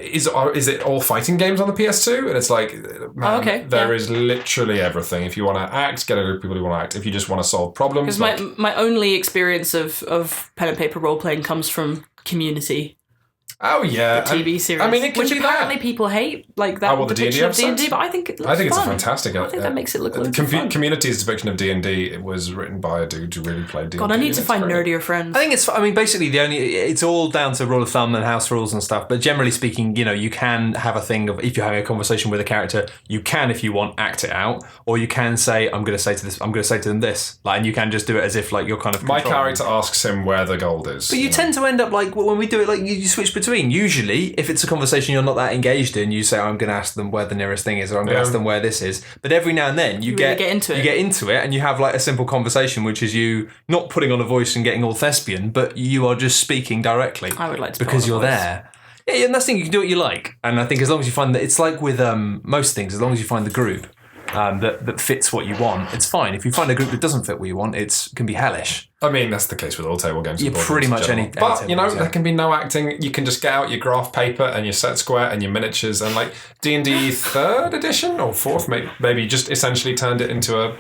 is it all fighting games on the PS2? And it's like, man, there
yeah.
is literally everything. If you want to act, get a group of people who want to act. If you just want to solve problems,
because my only experience of pen and paper role playing comes from Community.
Oh yeah,
the TV series.
I mean, it can
which
be
apparently people hate, like that depiction of D&D. But I think it looks
it's
fun.
a fantastic.
I think that makes it look fun.
Community's depiction of D&D. It was written by a dude who really played D&D.
God, I need to find nerdier friends.
I think it's. I mean, basically, it's all down to rule of thumb and house rules and stuff. But generally speaking, you can have a thing of if you're having a conversation with a character, you can, if you want, act it out, or you can say, I'm going to say to them this, like, and you can just do it as if like you're kind of.
My character asks him where the gold is.
But you tend to end up like when we do it, like you switch between. Usually, if it's a conversation you're not that engaged in, you say, I'm going to ask them where the nearest thing is, or I'm going to ask them where this is. But every now and then you get into it and you have like a simple conversation, which is you not putting on a voice and getting all thespian, but you are just speaking directly.
I would like to
because you're there. Yeah, and that's the thing, you can do what you like. And I think as long as you find that, it's like with most things, as long as you find the group that fits what you want, it's fine. If you find a group that doesn't fit what you want, it can be hellish.
I mean, that's the case with all table games.
Yeah, pretty much any.
But there can be no acting. You can just get out your graph paper and your set square and your miniatures, and like D&D 3rd edition or 4th, maybe just essentially turned it into a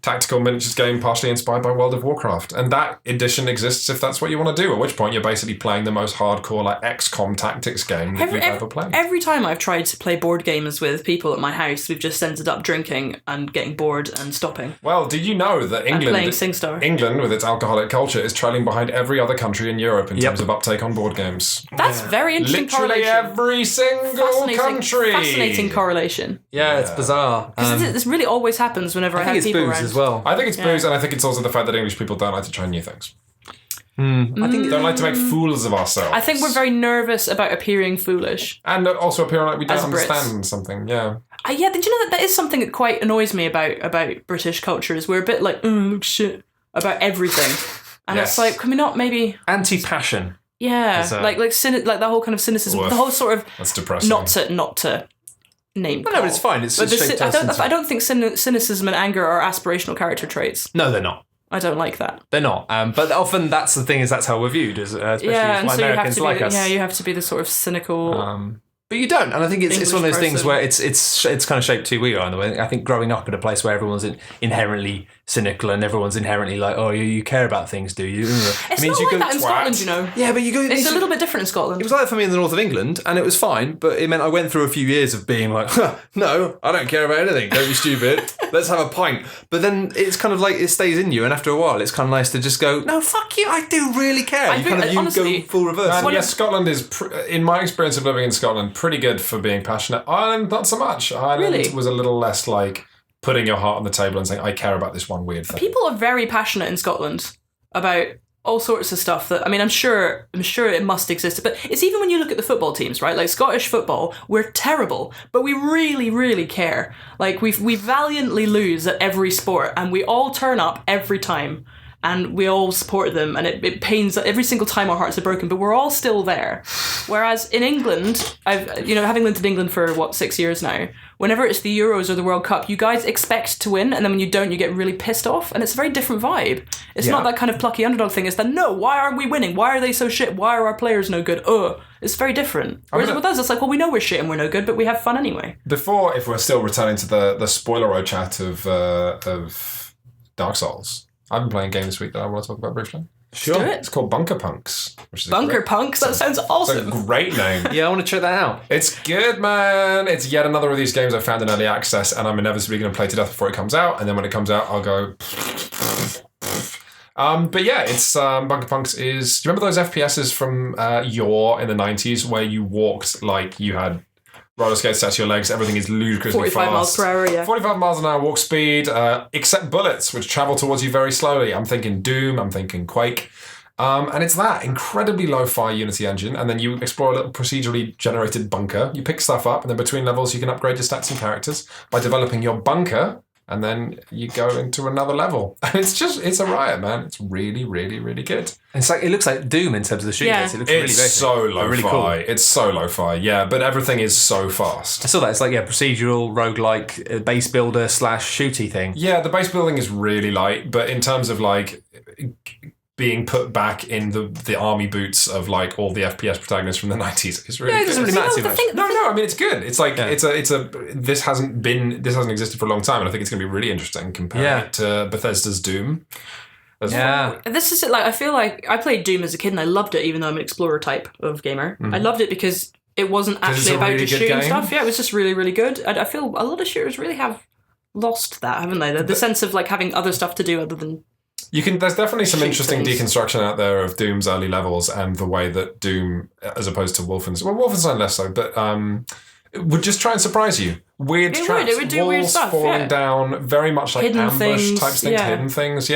tactical miniatures game partially inspired by World of Warcraft. And that edition exists if that's what you want to do, at which point you're basically playing the most hardcore like XCOM tactics game that you've ever played.
Every time I've tried to play board games with people at my house, we've just ended up drinking and getting bored and stopping.
Well, did you know that England with its alcoholic culture is trailing behind every other country in Europe in terms of uptake on board games?
That's very interesting.
Literally every single country.
Fascinating correlation.
Yeah, it's bizarre.
This really always happens whenever I have people around.
As well.
I think it's booze, and I think it's also the fact that English people don't like to try new things.
I think
don't like to make fools of ourselves.
I think we're very nervous about appearing foolish.
And also appearing like we don't
As
understand something, yeah.
Yeah, did you know that is something that quite annoys me about British culture, is we're a bit like, shit, about everything. And it's like, can we not maybe...
Anti-passion.
Yeah, like that whole kind of cynicism, the whole sort of...
That's depressing.
Not to name call.
No, but it's fine.
I don't think cynicism and anger are aspirational character traits.
No, they're not.
I don't like that.
They're not. But often that's the thing, is that's how we're viewed, especially
and so
Americans like us.
Yeah, you have to be the sort of cynical...
But you don't, and I think it's one of those things where it's kind of shaped who we are in the way. I think growing up in a place where everyone's inherently cynical and everyone's inherently like, oh, you care about things, do you?
It's not like that in Scotland, you know.
Yeah, but you go.
It's a little bit different in Scotland.
It was like that for me in the north of England, and it was fine. But it meant I went through a few years of being like, no, I don't care about anything. Don't be stupid. Let's have a pint. But then it's kind of like it stays in you, and after a while, it's kind of nice to just go, no, fuck you, I do really care.
Honestly,
go full reverse.
Yes, Scotland is, in my experience of living in Scotland, pretty good for being passionate. Ireland, not so much. Ireland was a little less like putting your heart on the table and saying, I care about this one weird thing.
People are very passionate in Scotland about all sorts of stuff that, I mean, I'm sure it must exist, but it's even when you look at the football teams, right? Like Scottish football, we're terrible, but we really, really care. Like we valiantly lose at every sport, and we all turn up every time. And we all support them, and it pains every single time our hearts are broken, but we're all still there. Whereas in England, having lived in England for 6 years now, whenever it's the Euros or the World Cup, you guys expect to win, and then when you don't, you get really pissed off, and it's a very different vibe. It's not that kind of plucky underdog thing. It's that, no, why aren't we winning? Why are they so shit? Why are our players no good? It's very different. Whereas with us, it's like, well, we know we're shit and we're no good, but we have fun anyway.
Before, if we're still returning to the spoiler chat of Dark Souls, I've been playing a game this week that I want to talk about briefly.
Sure.
It's called Bunker Punks.
Punks? That sounds awesome.
It's a great name.
Yeah, I want to check that out.
It's good, man. It's yet another of these games I found in early access, and I'm inevitably going to play to death before it comes out, and then when it comes out, I'll go... But yeah, it's Bunker Punks is... Do you remember those FPSs from yore in the 90s where you walked like you had... roller skates set to your legs, everything is ludicrously
45
fast.
miles per hour, yeah.
45 miles an hour walk speed, except bullets, which travel towards you very slowly. I'm thinking Doom, I'm thinking Quake. And it's that incredibly lo-fi Unity engine, and then you explore a little procedurally generated bunker. You pick stuff up, and then between levels you can upgrade your stats and characters by developing your bunker, and then you go into another level. And it's a riot, man. It's really, really, really good.
It's like, it looks like Doom in terms of the shooting.
Yeah.
It looks really basic.
It's so lo-fi.
Really cool.
It's so lo-fi, yeah, but everything is so fast.
I saw that. It's like, procedural, roguelike, base builder / shooty thing.
Yeah, the base building is really light, but in terms of like... being put back in the army boots of like all the FPS protagonists from the 90s. It's really
Yeah, it doesn't really matter too much.
No, I mean it's good. It's like it's a this hasn't existed for a long time, and I think it's going to be really interesting comparing it to Bethesda's Doom.
This is it. Like I feel like I played Doom as a kid and I loved it, even though I'm an explorer type of gamer. I loved it because it wasn't actually about
really
just shooting
game.
stuff. Yeah, it was just really, really good. I feel a lot of shooters really have lost that, haven't they? The sense of like having other stuff to do other than.
There's definitely some interesting
things.
deconstruction out there of Doom's early levels and the way that Doom, as opposed to Wolfenstein less so, but would just try and surprise you. Weird traps,
it would do
walls
weird stuff,
falling down, very much like
Hidden
ambush
things,
type things, hidden things,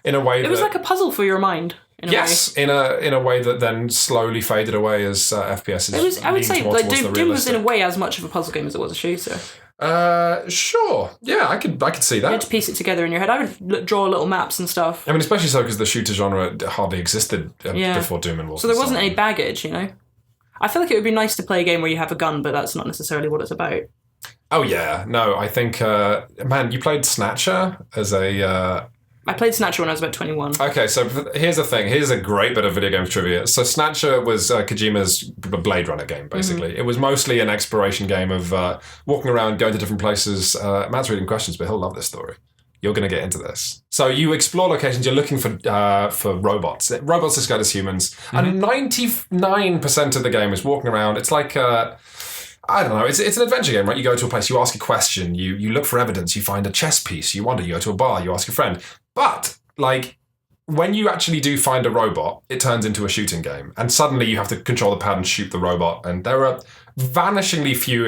in a way
It was like a puzzle for your mind. In
a way that then slowly faded away as FPS.
It was. I would say like Doom was in a way as much of a puzzle game as it was a shooter.
Sure. Yeah, I could see that.
You had to piece it together in your head. I would draw little maps and stuff.
I mean, especially so because the shooter genre hardly existed before Doom and Wolfenstein.
So there wasn't any baggage, you know? I feel like it would be nice to play a game where you have a gun, but that's not necessarily what it's about.
Oh, yeah. No, I think... man, you played Snatcher as a...
I played Snatcher when I was about 21.
Okay, so here's the thing. Here's a great bit of video games trivia. So Snatcher was Kojima's Blade Runner game, basically. It was mostly an exploration game of walking around, going to different places. Matt's reading questions, but he'll love this story. You're going to get into this. So you explore locations. You're looking for robots. Robots disguised as humans. And 99% of the game is walking around. It's like... I don't know. It's an adventure game, right? You go to a place, you ask a question, you look for evidence, you find a chess piece, you wander, you go to a bar, you ask a friend. But, like, when you actually do find a robot, it turns into a shooting game. And suddenly you have to control the pad and shoot the robot. And there are vanishingly few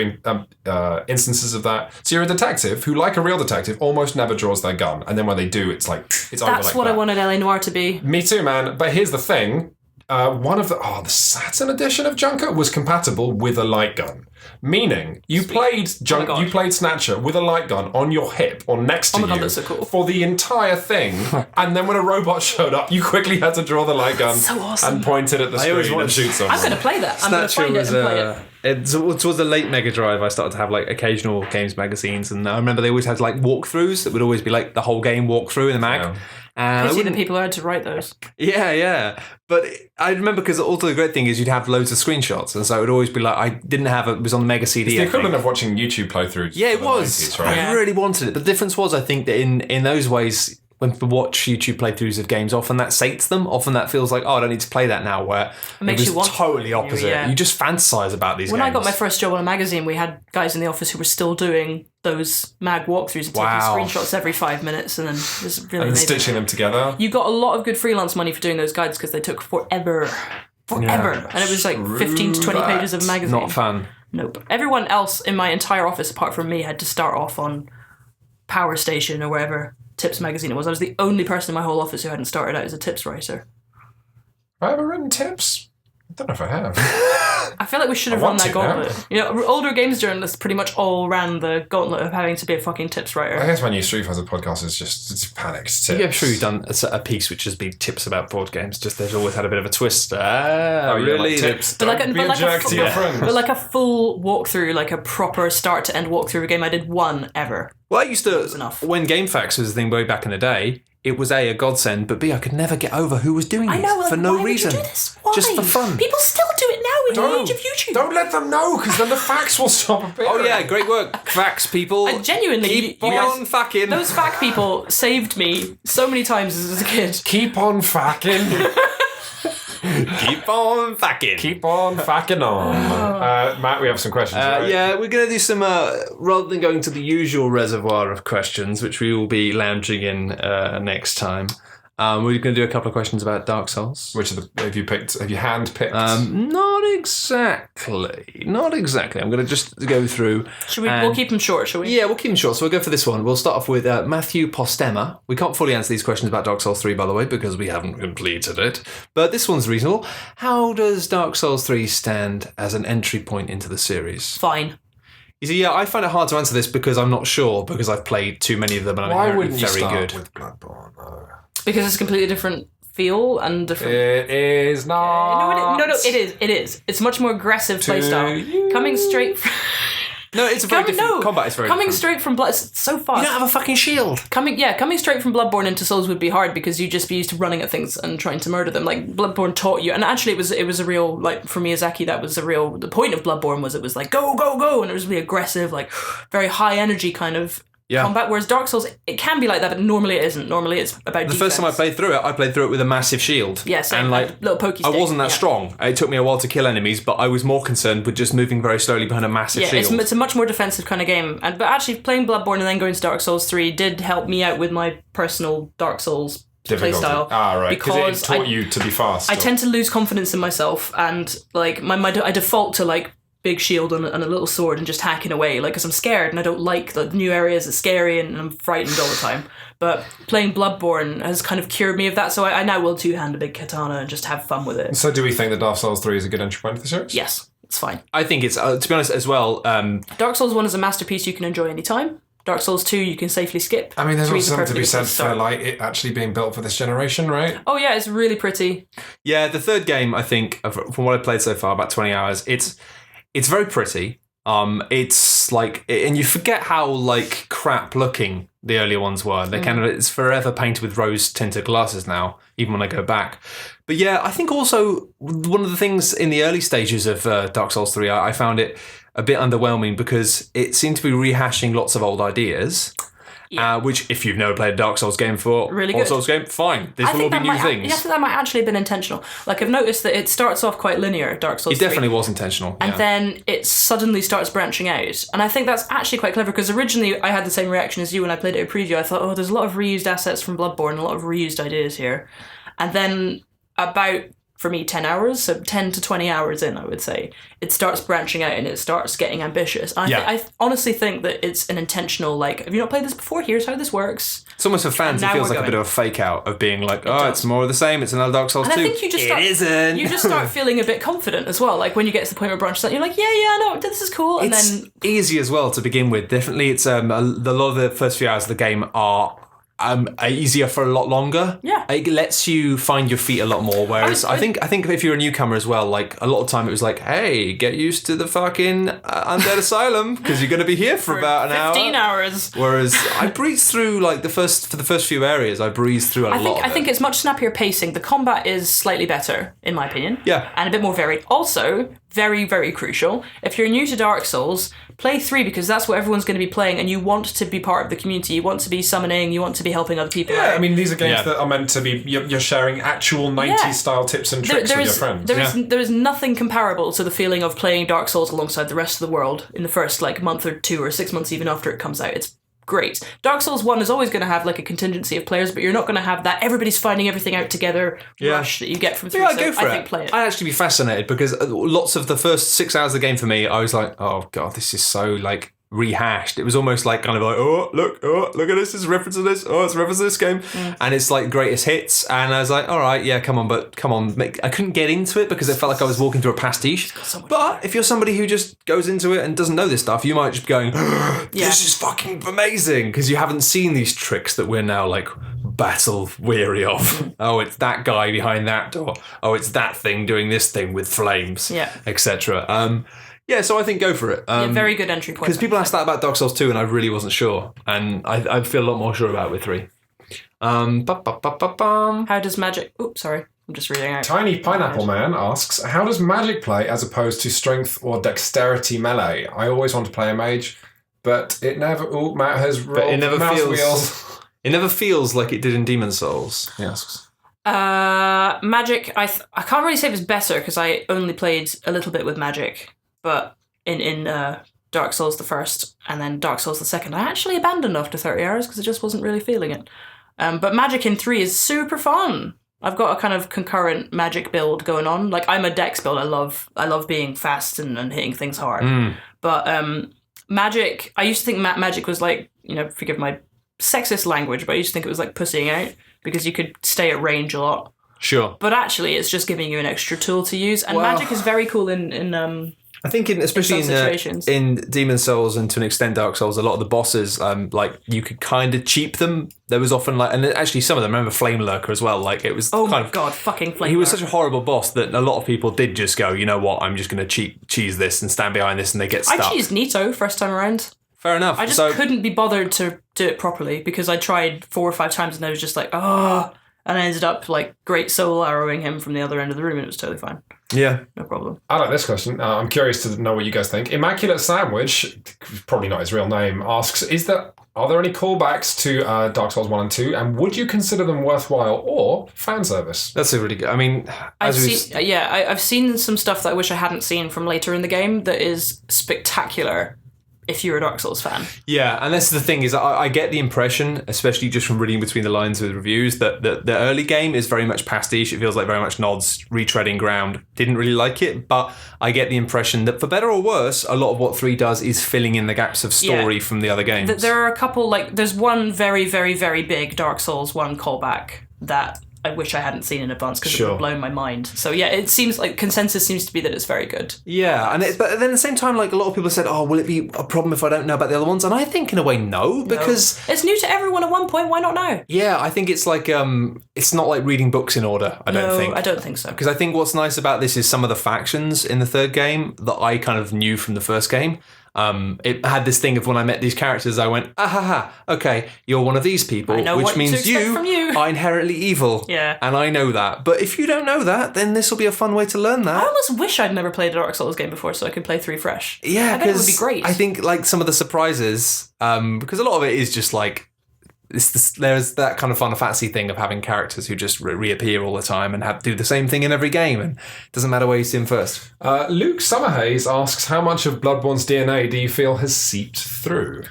instances of that. So you're a detective who, like a real detective, almost never draws their gun. And then when they do, it's over like that.
That's what I wanted LA Noire to be.
Me too, man. But here's the thing. One of the Saturn edition of Junker was compatible with a light gun. Meaning, you played Snatcher with a light gun on your hip or next to you
that's so cool.
for the entire thing, and then when a robot showed up, you quickly had to draw the light gun and point it at the screen and shoot someone.
I'm going to play that. I'm going to find it and play it.
Towards the late Mega Drive, I started to have like occasional games magazines, and I remember they always had like walkthroughs that would always be like the whole game walkthrough in the mag.
Yeah.
And I see the people who had to write those.
Yeah. But I remember because also the great thing is you'd have loads of screenshots, and so it would always be like it was on the Mega CD.
It's the equivalent of watching YouTube playthroughs.
Yeah, it was.
90s, right?
I really wanted it. The difference was, I think, that in those ways, when people watch YouTube playthroughs of games, often that sates them. Often that feels like, I don't need to play that now. Where it was totally opposite.
Yeah.
You just fantasize about these games.
When I got my first job on a magazine, we had guys in the office who were still doing those mag walkthroughs and taking screenshots every 5 minutes, and then just really
and stitching them together.
You got a lot of good freelance money for doing those guides because they took forever. And it was like 15 to 20 pages of a magazine.
Not fun.
Nope. Everyone else in my entire office, apart from me, had to start off on Power Station or wherever Tips magazine it was. I was the only person in my whole office who hadn't started out as a tips writer.
Have I ever written tips? I don't know if I have.
I feel like we should have run that gauntlet. You know, older games journalists pretty much all ran the gauntlet of having to be a fucking tips writer.
I guess my new Street Fighter podcast is it's panicked tips.
Yeah, I'm sure you've done a piece which has been tips about board games. Just they've always had a bit of a twist.
Really? Like tips.
But
Don't be a jerk to your friends.
But like a full walkthrough, like a proper start to end walkthrough of a game, I did one ever.
Well, I used to,
enough.
When GameFAQs was a thing way back in the day, it was A, godsend, but B, I could never get over who was doing it for no reason.
Would you do this? Why?
Just for fun.
People still do it now in the age of YouTube.
Don't let them know, because then the facts will stop appearing.
Oh yeah, great work. Facts, people.
I genuinely...
Keep on fucking.
Those fact people saved me so many times as a kid.
Keep on facking.
Keep on fucking.
Keep on fucking on. Matt, we have some questions, right?
Yeah, we're going to do some, rather than going to the usual reservoir of questions, which we will be lounging in next time, we're going to do a couple of questions about Dark Souls.
Which have you hand-picked?
Not exactly. I'm going to just go through.
We'll keep them short, shall we?
Yeah, we'll keep them short. So we'll go for this one. We'll start off with Matthew Postema. We can't fully answer these questions about Dark Souls 3, by the way, because we haven't completed it. But this one's reasonable. How does Dark Souls 3 stand as an entry point into the series?
Fine.
You see, I find it hard to answer this because I'm not sure, because I've played too many of them and
Why
I'm
wouldn't you
very
start
good.
with Bloodborne, though?
Because it's a completely different feel and different...
It is not.
No, it is. It's much more aggressive playstyle. Coming straight from...
No, it's a very different... Combat is very
coming
different.
straight from Blood... It's so fast.
You don't have a fucking shield.
Coming straight from Bloodborne into Souls would be hard because you'd just be used to running at things and trying to murder them. Like, Bloodborne taught you... And actually, it was a real... Like, for Miyazaki, that was a real... The point of Bloodborne was it was like, go, go, go! And it was really aggressive, like, very high energy kind of... combat, whereas Dark Souls, it can be like that, but normally it isn't. Normally it's about defense.
The first time I played through it with a massive shield.
Yes,
and like
little pokey stick.
I wasn't that strong. It took me a while to kill enemies, but I was more concerned with just moving very slowly behind a massive shield.
It's a much more defensive kind of game. But actually, playing Bloodborne and then going to Dark Souls 3 did help me out with my personal Dark Souls playstyle.
Right. Because it taught you to be fast.
I tend to lose confidence in myself, and like I default to like big shield and a little sword and just hacking away, like, because I'm scared and I don't like the new areas. It's scary and I'm frightened all the time. But playing Bloodborne has kind of cured me of that, so I now will two-hand a big katana and just have fun with it.
So do we think that Dark Souls 3 is a good entry point for the series?
Yes, it's fine.
I think it's, to be honest as well...
Dark Souls 1 is a masterpiece you can enjoy anytime. Dark Souls 2 you can safely skip.
I mean, there's also something to be said for like it actually being built for this generation, right?
Oh yeah, it's really pretty.
Yeah, the third game, I think, from what I've played so far, about 20 hours, it's very pretty. It's like, and you forget how like crap looking the earlier ones were. They it's forever painted with rose tinted glasses now, even when I go back. But yeah, I think also one of the things in the early stages of Dark Souls 3, I found it a bit underwhelming because it seemed to be rehashing lots of old ideas. Yeah. Which, if you've never played a Dark Souls game before,
really
good. Souls game, fine. This will all be new things.
I think that might actually have been intentional. Like, I've noticed that it starts off quite linear, Dark Souls 3.
It definitely was intentional.
And then it suddenly starts branching out. And I think that's actually quite clever, because originally I had the same reaction as you when I played it at preview. I thought, oh, there's a lot of reused assets from Bloodborne, a lot of reused ideas here. And then about... for me, 10 hours, so 10 to 20 hours in, I would say, it starts branching out and it starts getting ambitious. I honestly think that it's an intentional, like, have you not played this before? Here's how this works.
It's almost for fans, it feels like a bit of a fake out of being like, it's more of the same, it's another Dark Souls 2.
I think you just start feeling a bit confident as well. Like, when you get to the point where branches out, you're like, no, this is cool. And
it's easy as well to begin with. Definitely, it's a lot of the first few hours of the game are... easier for a lot longer.
Yeah,
it lets you find your feet a lot more. Whereas I think if you're a newcomer as well, like a lot of time it was like, hey, get used to the fucking undead asylum because you're going to be here for about an
15 hours.
Whereas I breezed through for the first few areas. I breezed through a lot.
I think it's much snappier pacing. The combat is slightly better, in my opinion.
Yeah,
and a bit more varied. Also, very, very crucial. If you're new to Dark Souls, play 3 because that's what everyone's going to be playing, and you want to be part of the community. You want to be summoning. You want to be helping other people out.
I mean, these are games that are meant to be, you're sharing actual 90s style tips and tricks with your friends.
There is nothing comparable to the feeling of playing Dark Souls alongside the rest of the world in the first like month or 2 or 6 months even after it comes out. It's great. Dark Souls 1 is always going to have like a contingency of players, but you're not going to have that everybody's finding everything out together rush that you get from 3.
Yeah,
so
go for
I think play it.
I'd actually be fascinated because lots of the first 6 hours of the game for me, I was like, oh god, this is so like rehashed. It was almost like kind of like, look at this, it's a reference to this, it's a reference to this game, and it's like greatest hits, and I was like, all right, yeah, come on, I couldn't get into it because it felt like I was walking through a pastiche. But if you're somebody who just goes into it and doesn't know this stuff, you might just be going, this is fucking amazing, because you haven't seen these tricks that we're now like battle weary of. It's that guy behind that door, it's that thing doing this thing with flames, etc. So I think go for it.
Very good entry point.
Because people asked that about Dark Souls 2 and I really wasn't sure. And I feel a lot more sure about it with 3.
How does magic... Oops, sorry. I'm just reading out.
Tiny Pineapple Man asks, how does magic play as opposed to strength or dexterity melee? I always want to play a mage, but it never... Oh, Matt has rolled mouse wheels.
It never feels like it did in Demon Souls. He asks.
Magic, I can't really say it was better because I only played a little bit with magic. But in Dark Souls the first and then Dark Souls the second, I actually abandoned after 30 hours because I just wasn't really feeling it. But magic in 3 is super fun. I've got a kind of concurrent magic build going on. Like, I'm a dex build. I love being fast and hitting things hard. But magic, I used to think magic was like, forgive my sexist language, but I used to think it was like pussying out because you could stay at range a lot.
Sure.
But actually, it's just giving you an extra tool to use. And magic is very cool in
I think, especially
some situations.
in Demon Souls and to an extent Dark Souls, a lot of the bosses, like you could kind of cheap them. There was often and actually some of them. I remember Flame Lurker as well. Like it was.
Oh my god, fucking Flame Lurker.
He was such a horrible boss that a lot of people did just go, you know what? I'm just going to cheese this and stand behind this, and they get stuck.
I cheesed Nito first time around.
Fair enough.
I just couldn't be bothered to do it properly because I tried 4 or 5 times and I was just like, and I ended up like great soul arrowing him from the other end of the room and it was totally fine.
Yeah.
No problem.
I like this question. I'm curious to know what you guys think. Immaculate Sandwich, probably not his real name, asks, are there any callbacks to Dark Souls 1 and 2 and would you consider them worthwhile or fan service?
That's a really good... I mean...
I've seen some stuff that I wish I hadn't seen from later in the game that is spectacular if you're a Dark Souls fan.
Yeah, and that's the thing is I get the impression, especially just from reading between the lines of the reviews, that the early game is very much pastiche. It feels like very much nods, retreading ground. Didn't really like it, but I get the impression that for better or worse, a lot of what 3 does is filling in the gaps of story from the other games.
There are a couple, there's one very, very, very big Dark Souls 1 callback that I wish I hadn't seen in advance because it would have blown my mind. So yeah, it seems like consensus seems to be that it's very good.
Yeah, but then at the same time, like a lot of people said, will it be a problem if I don't know about the other ones? And I think in a way, no, because...
It's new to everyone at one point, why not now?
Yeah, I think it's like, it's not like reading books in order, I don't think.
No, I don't think so.
Because I think what's nice about this is some of the factions in the third game that I kind of knew from the first game. It had this thing of when I met these characters, I went, okay, you're one of these people, which means you are inherently evil.
Yeah.
And I know that. But if you don't know that, then this will be a fun way to learn that.
I almost wish I'd never played a Dark Souls game before so I could play 3 fresh.
Yeah,
because it would be great.
I think like some of the surprises, because a lot of it is just like, there's that kind of fun fantasy thing of having characters who just reappear all the time and do the same thing in every game, and it doesn't matter where you see them first.
Luke Summerhaze asks, how much of Bloodborne's DNA do you feel has seeped through?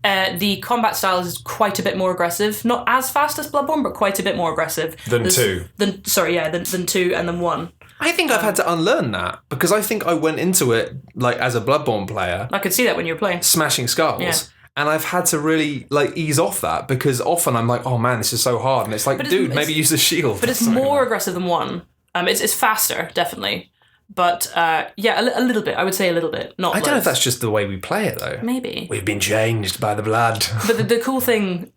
The combat style is quite a bit more aggressive. Not as fast as Bloodborne, but quite a bit more aggressive.
Than 2.
Than 2 and then 1.
I think I've had to unlearn that, because I think I went into it like as a Bloodborne player.
I could see that when you were playing.
Smashing skulls.
Yeah.
And I've had to really ease off that because often I'm like, oh man, this is so hard. And it's like, maybe use the shield.
But it's more aggressive than 1. It's faster, definitely. But a little bit. I would say a little bit. Not.
I don't know if that's just the way we play it though.
Maybe.
We've been changed by the blood.
But the cool thing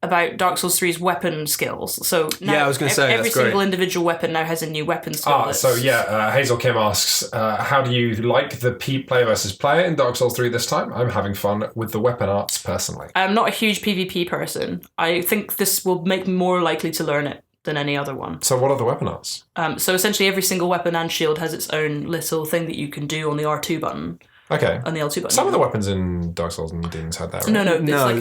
about Dark Souls 3's weapon skills. So now
I was going to say
every single individual weapon now has a new weapon skill.
Hazel Kim asks, how do you like the player versus player in Dark Souls 3 this time? I'm having fun with the weapon arts personally.
I'm not a huge PvP person. I think this will make me more likely to learn it than any other one.
So what are the weapon arts?
So essentially every single weapon and shield has its own little thing that you can do on the R2 button.
Okay.
On the L2 button.
Some of the weapons in Dark Souls and Demons had that, right?
No.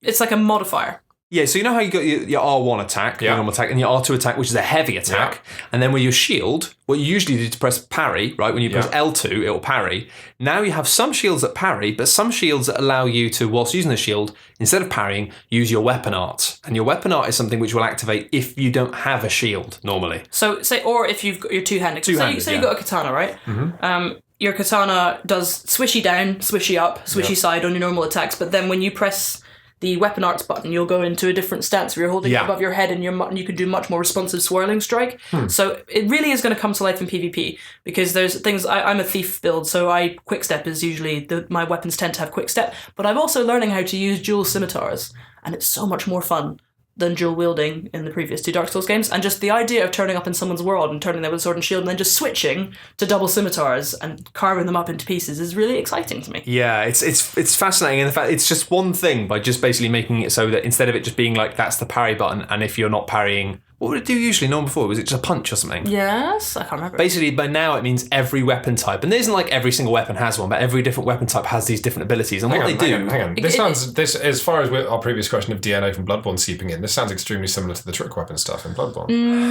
It's like a modifier.
Yeah, so you know how you got your R1 attack, your normal attack, and your R2 attack, which is a heavy attack, and then with your shield, what you usually do is press parry, right? When you press L2, it will parry. Now you have some shields that parry, but some shields that allow you to, whilst using the shield, instead of parrying, use your weapon art. And your weapon art is something which will activate if you don't have a shield, normally.
So, or if you've got your two-handed. So you've got a katana, right? Mm-hmm. Your katana does swishy down, swishy up, swishy side on your normal attacks, but then when you press the weapon arts button, you'll go into a different stance where you're holding it above your head and you can do much more responsive swirling strike. So it really is going to come to life in PvP because there's things, I'm a thief build, so quick step is usually, my weapons tend to have quick step, but I'm also learning how to use dual scimitars, and it's so much more fun than dual wielding in the previous 2 Dark Souls games. And just the idea of turning up in someone's world and turning them with sword and shield and then just switching to double scimitars and carving them up into pieces is really exciting to me.
Yeah, it's fascinating. And in fact, it's just one thing by just basically making it so that instead of it just being like, that's the parry button, and if you're not parrying, what would it do usually? No one before? Was it just a punch or something?
Yes, I can't remember.
Basically, by now it means every weapon type, and it isn't like every single weapon has one, but every different weapon type has these different abilities. And
Hang on. This as far as our previous question of DNA from Bloodborne seeping in, this sounds extremely similar to the trick weapon stuff in Bloodborne.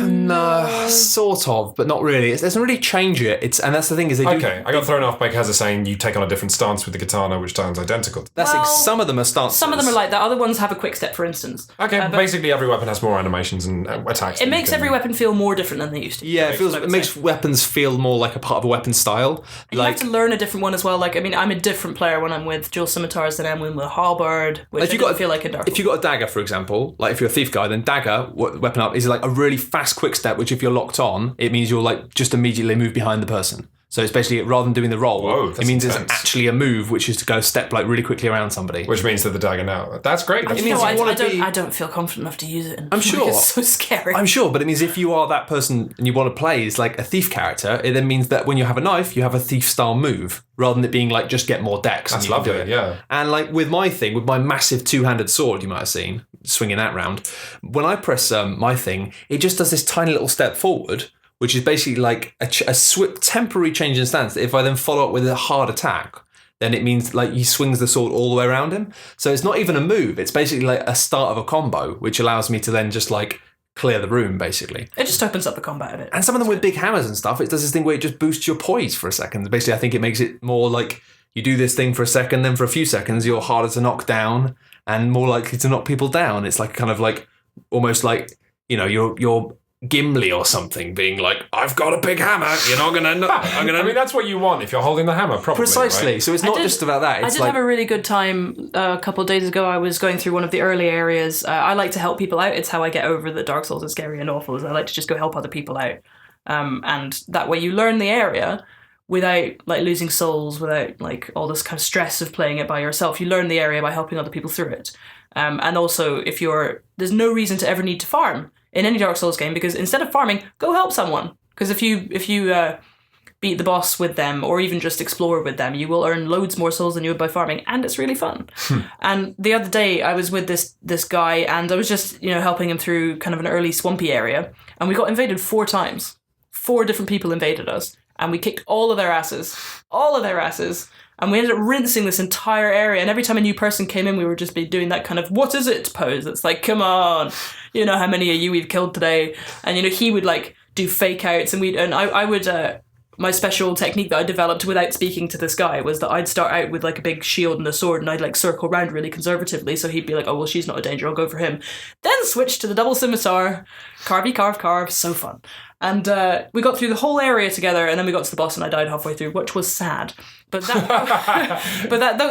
No, sort of, but not really. It doesn't really change it. And that's the thing is they do.
Okay, I got thrown off by Kaza saying you take on a different stance with the katana, which sounds identical.
Some of them are stances.
Some of them are like that. Other ones have a quick step, for instance.
Okay, basically every weapon has more animations and attacks.
It makes every weapon feel more different than they used to.
Yeah, it makes weapons feel more like a part of a weapon style.
And you have to learn a different one as well. Like, I mean, I'm a different player when I'm with dual scimitars than I'm with halberd, which I feel like in Dark Souls.
If you've got a dagger, for example, like if you're a thief guy, then dagger, weapon up, is like a really fast quick step, which if you're locked on, it means you'll like just immediately move behind the person. So it's basically, rather than doing the roll, it means it's actually a move, which is to go step like really quickly around somebody.
Which means that the dagger now. That's great.
I don't feel confident enough to use it.
I'm sure.
It's so scary.
I'm sure, but it means if you are that person and you want to play as like a thief character, it then means that when you have a knife, you have a thief style move, rather than it being like just get more dex.
That's lovely, yeah.
And like with my massive two-handed sword, you might have seen, swinging that round, when I press my thing, it just does this tiny little step forward, which is basically like a swift temporary change in stance. If I then follow up with a hard attack, then it means like he swings the sword all the way around him. So it's not even a move. It's basically like a start of a combo, which allows me to then just like clear the room, basically.
It just opens up the combat a bit.
And some of them with big hammers and stuff, it does this thing where it just boosts your poise for a second. Basically, I think it makes it more like you do this thing for a second, then for a few seconds, you're harder to knock down and more likely to knock people down. It's like kind of like almost like, you know, you're Gimli or something being like, I've got a big hammer, you're not gonna I mean,
that's what you want if you're holding the hammer, probably.
Precisely.
Right?
So it's not just about that. It's
I did have a really good time a couple of days ago. I was going through one of the early areas. I like to help people out. It's how I get over that Dark Souls is scary and awful, is I like to just go help other people out. And that way you learn the area without like losing souls, without like all this kind of stress of playing it by yourself. You learn the area by helping other people through it. And also, there's no reason to ever need to farm in any Dark Souls game, because instead of farming, go help someone. Because if you beat the boss with them, or even just explore with them, you will earn loads more souls than you would by farming, and it's really fun. And the other day, I was with this guy, and I was just helping him through kind of an early swampy area, and we got invaded 4 times. 4 different people invaded us, and we kicked all of their asses. And we ended up rinsing this entire area. And every time a new person came in, we would just be doing that kind of, what is it pose? It's like, come on, you know how many of you we've killed today? And, he would like do fake outs. And I would, my special technique that I developed without speaking to this guy was that I'd start out with like a big shield and a sword, and I'd like circle around really conservatively. So he'd be like, oh, well, she's not a danger, I'll go for him. Then switch to the double scimitar, carve, so fun. And we got through the whole area together, and then we got to the boss, and I died halfway through, which was sad. But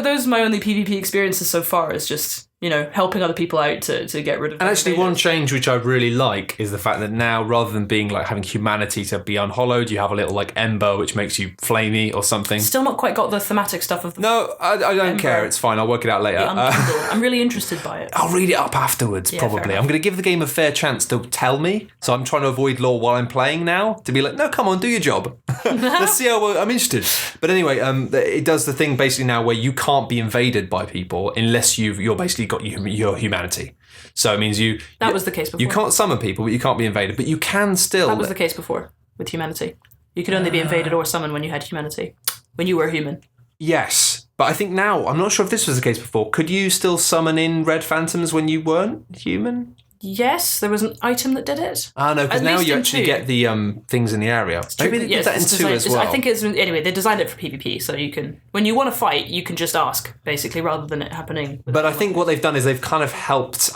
those are my only PvP experiences so far, is just helping other people out to get rid of.
And actually, one change which I really like is the fact that now, rather than being like having humanity to be unhollowed, you have a little like ember which makes you flamey or something.
Still not quite got the thematic stuff of the.
No, I don't
ember.
care. It's fine. I'll work it out later.
I'm really interested by it.
I'll read it up afterwards. Yeah, probably. I'm going to give the game a fair chance to tell me. So I'm trying to avoid lore while I'm playing now, to be like, no, come on, do your job. Let's see how I'm interested. But anyway, it does the thing basically now where you can't be invaded by people unless you're basically got your humanity. So it means
That was the case before.
You can't summon people, but you can't be invaded. But you can still.
That was the case before with humanity. You could only be invaded or summoned when you had humanity, when you were human.
Yes, but I think now, I'm not sure if this was the case before. Could you still summon in red phantoms when you weren't human?
Yes, there was an item that did it.
No, because now you actually get the things in the area. Maybe they did that in 2 as well.
I think anyway, they designed it for PvP, so you can, when you want to fight, you can just ask, basically, rather than it happening.
But I think what they've done is they've kind of helped,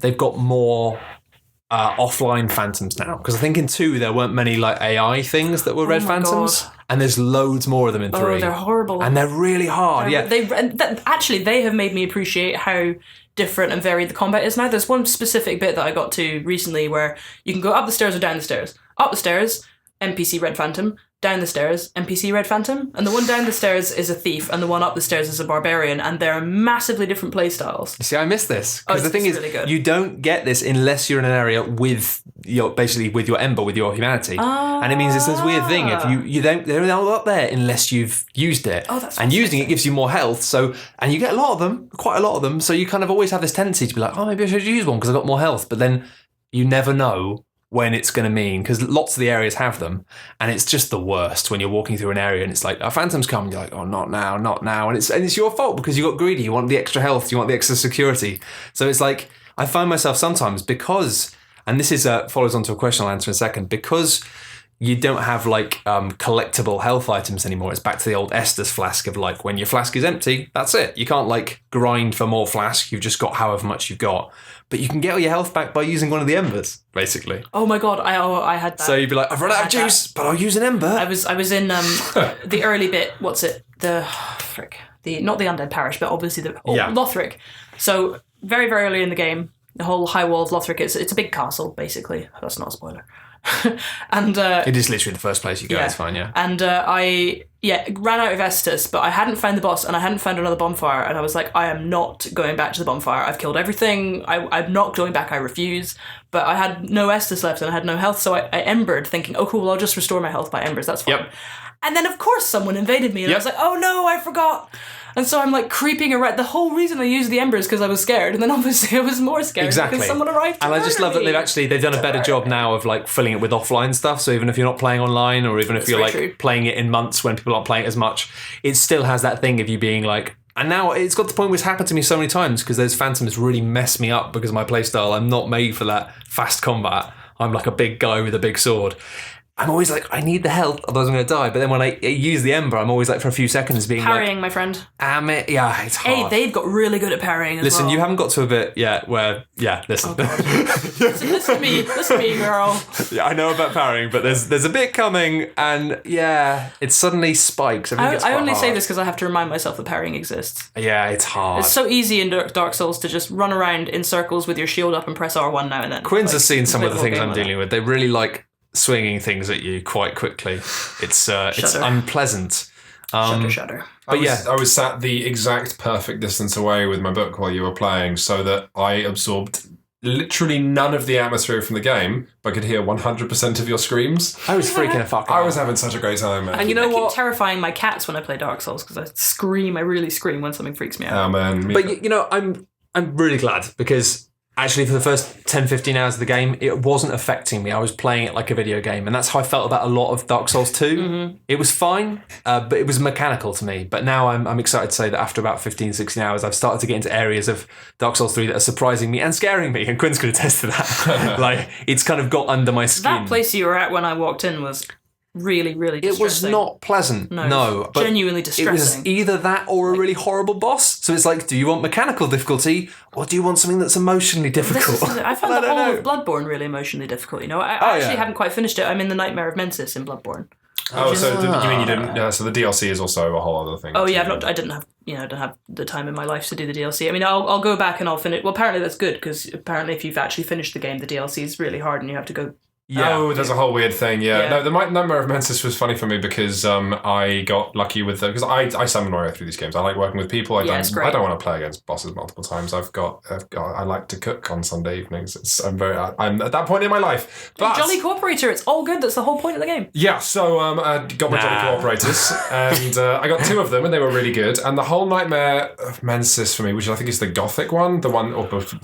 they've got more offline phantoms now. Because I think in 2 there weren't many like AI things that were red phantoms. God. And there's loads more of them in 3.
Oh, they're horrible.
And they're really hard,
Actually, they have made me appreciate how different and varied the combat is now. There's one specific bit that I got to recently where you can go up the stairs or down the stairs. Up the stairs, NPC Red Phantom. Down the stairs, NPC Red Phantom. And the one down the stairs is a thief, and the one up the stairs is a barbarian, and they're massively different playstyles.
You see, I missed this. Because the thing is, really you don't get this unless you're in an area with your ember, with your humanity. And it means it's this weird thing. If they're not up there unless you've used it.
Oh, that's
and using it gives you more health. And you get quite a lot of them. So you kind of always have this tendency to be like, oh, maybe I should use one because I've got more health. But then you never know when it's going to mean, because lots of the areas have them, and it's just the worst when you're walking through an area and it's like, phantoms come, and you're like, oh, not now, and it's your fault because you got greedy, you want the extra health, you want the extra security. So it's like, I find myself sometimes, because, and this is follows on to a question I'll answer in a second, because you don't have like collectible health items anymore. It's back to the old Estus flask of like when your flask is empty, that's it. You can't like grind for more flask. You've just got however much you've got. But you can get all your health back by using one of the embers, basically.
Oh my god, I had that.
So you'd be like, I've run out of juice, but I'll use an ember.
I was in the early bit. What's it? Not the Undead Parish, but obviously Lothric. So very very early in the game, the whole High Wall of Lothric. It's a big castle basically. That's not a spoiler. And
it is literally the first place you go. It's fine, yeah.
And I ran out of Estus, but I hadn't found the boss, and I hadn't found another bonfire, and I was like, I am not going back to the bonfire. I've killed everything. I'm not going back. I refuse. But I had no Estus left, and I had no health, so I embered, thinking, oh cool, I'll just restore my health by embers. That's fine.
Yep.
And then of course someone invaded me, and I was like, oh no, I forgot. And so I'm like creeping around. The whole reason I used the embers because I was scared, and then obviously I was more scared because someone arrived to
And I just love
murder
that
me.
they've done a better job now of like filling it with offline stuff. So even if you're not playing online, or even if you're like playing it in months when people aren't playing it as much, it still has that thing of you being like. And now it's got to the point where it's happened to me so many times because those phantoms really mess me up because of my playstyle. I'm not made for that fast combat. I'm like a big guy with a big sword. I'm always like, I need the health, otherwise I'm going to die. But then when I use the ember, I'm always like, for a few seconds being
parrying,
like...
my friend.
Yeah, it's hard.
Hey, they've got really good at parrying as
Listen,
well.
you haven't got to a bit yet where... Yeah, listen.
Oh, listen to me, girl.
Yeah, I know about parrying, but there's a bit coming, and yeah, it suddenly spikes.
I only say this because I have to remind myself that parrying exists.
Yeah, it's hard.
It's so easy in Dark Souls to just run around in circles with your shield up and press R1 now and then.
Quinn's has seen some of the things I'm dealing with. They really like... swinging things at you quite quickly. It's unpleasant.
Shudder.
I was sat the exact perfect distance away with my book while you were playing, so that I absorbed literally none of the atmosphere from the game, but could hear 100% of your screams.
I was freaking the fuck out.
I was having such a great time, man.
And I keep terrifying my cats when I play Dark Souls because I really scream when something freaks me out.
Oh man.
But you know, I'm really glad because actually for the first 10-15 hours of the game, it wasn't affecting me. I was playing it like a video game, and that's how I felt about a lot of Dark Souls 2. Mm-hmm. It was fine, but it was mechanical to me. But now I'm excited to say that after about 15-16 hours, I've started to get into areas of Dark Souls 3 that are surprising me and scaring me, and Quinn's could attest to that. Like, it's kind of got under my skin.
That place you were at when I walked in was really, really distressing.
It was not pleasant. No, but
genuinely distressing.
It was either that or a really horrible boss. So it's like, do you want mechanical difficulty or do you want something that's emotionally difficult?
I found the whole of Bloodborne really emotionally difficult. You know, I actually haven't quite finished it. I'm in the Nightmare of Mensis in Bloodborne.
Oh, so you mean you didn't? So the DLC is also a whole other thing.
Oh yeah, I didn't have the time in my life to do the DLC. I mean, I'll go back and I'll finish. Well, apparently that's good because apparently if you've actually finished the game, the DLC is really hard and you have to go.
Yeah. Oh, there's a whole weird thing, yeah. No, the Nightmare of Mensis was funny for me because I got lucky with because I summon my way through these games. I like working with people. I don't want to play against bosses multiple times. I like to cook on Sunday evenings. I'm at that point in my life. But
Jolly Cooperator, it's all good. That's the whole point of the game.
Yeah, so I got my Jolly Cooperators and I got 2 of them and they were really good. And the whole Nightmare of Mensis for me, which I think is the Gothic one, the one the Gothic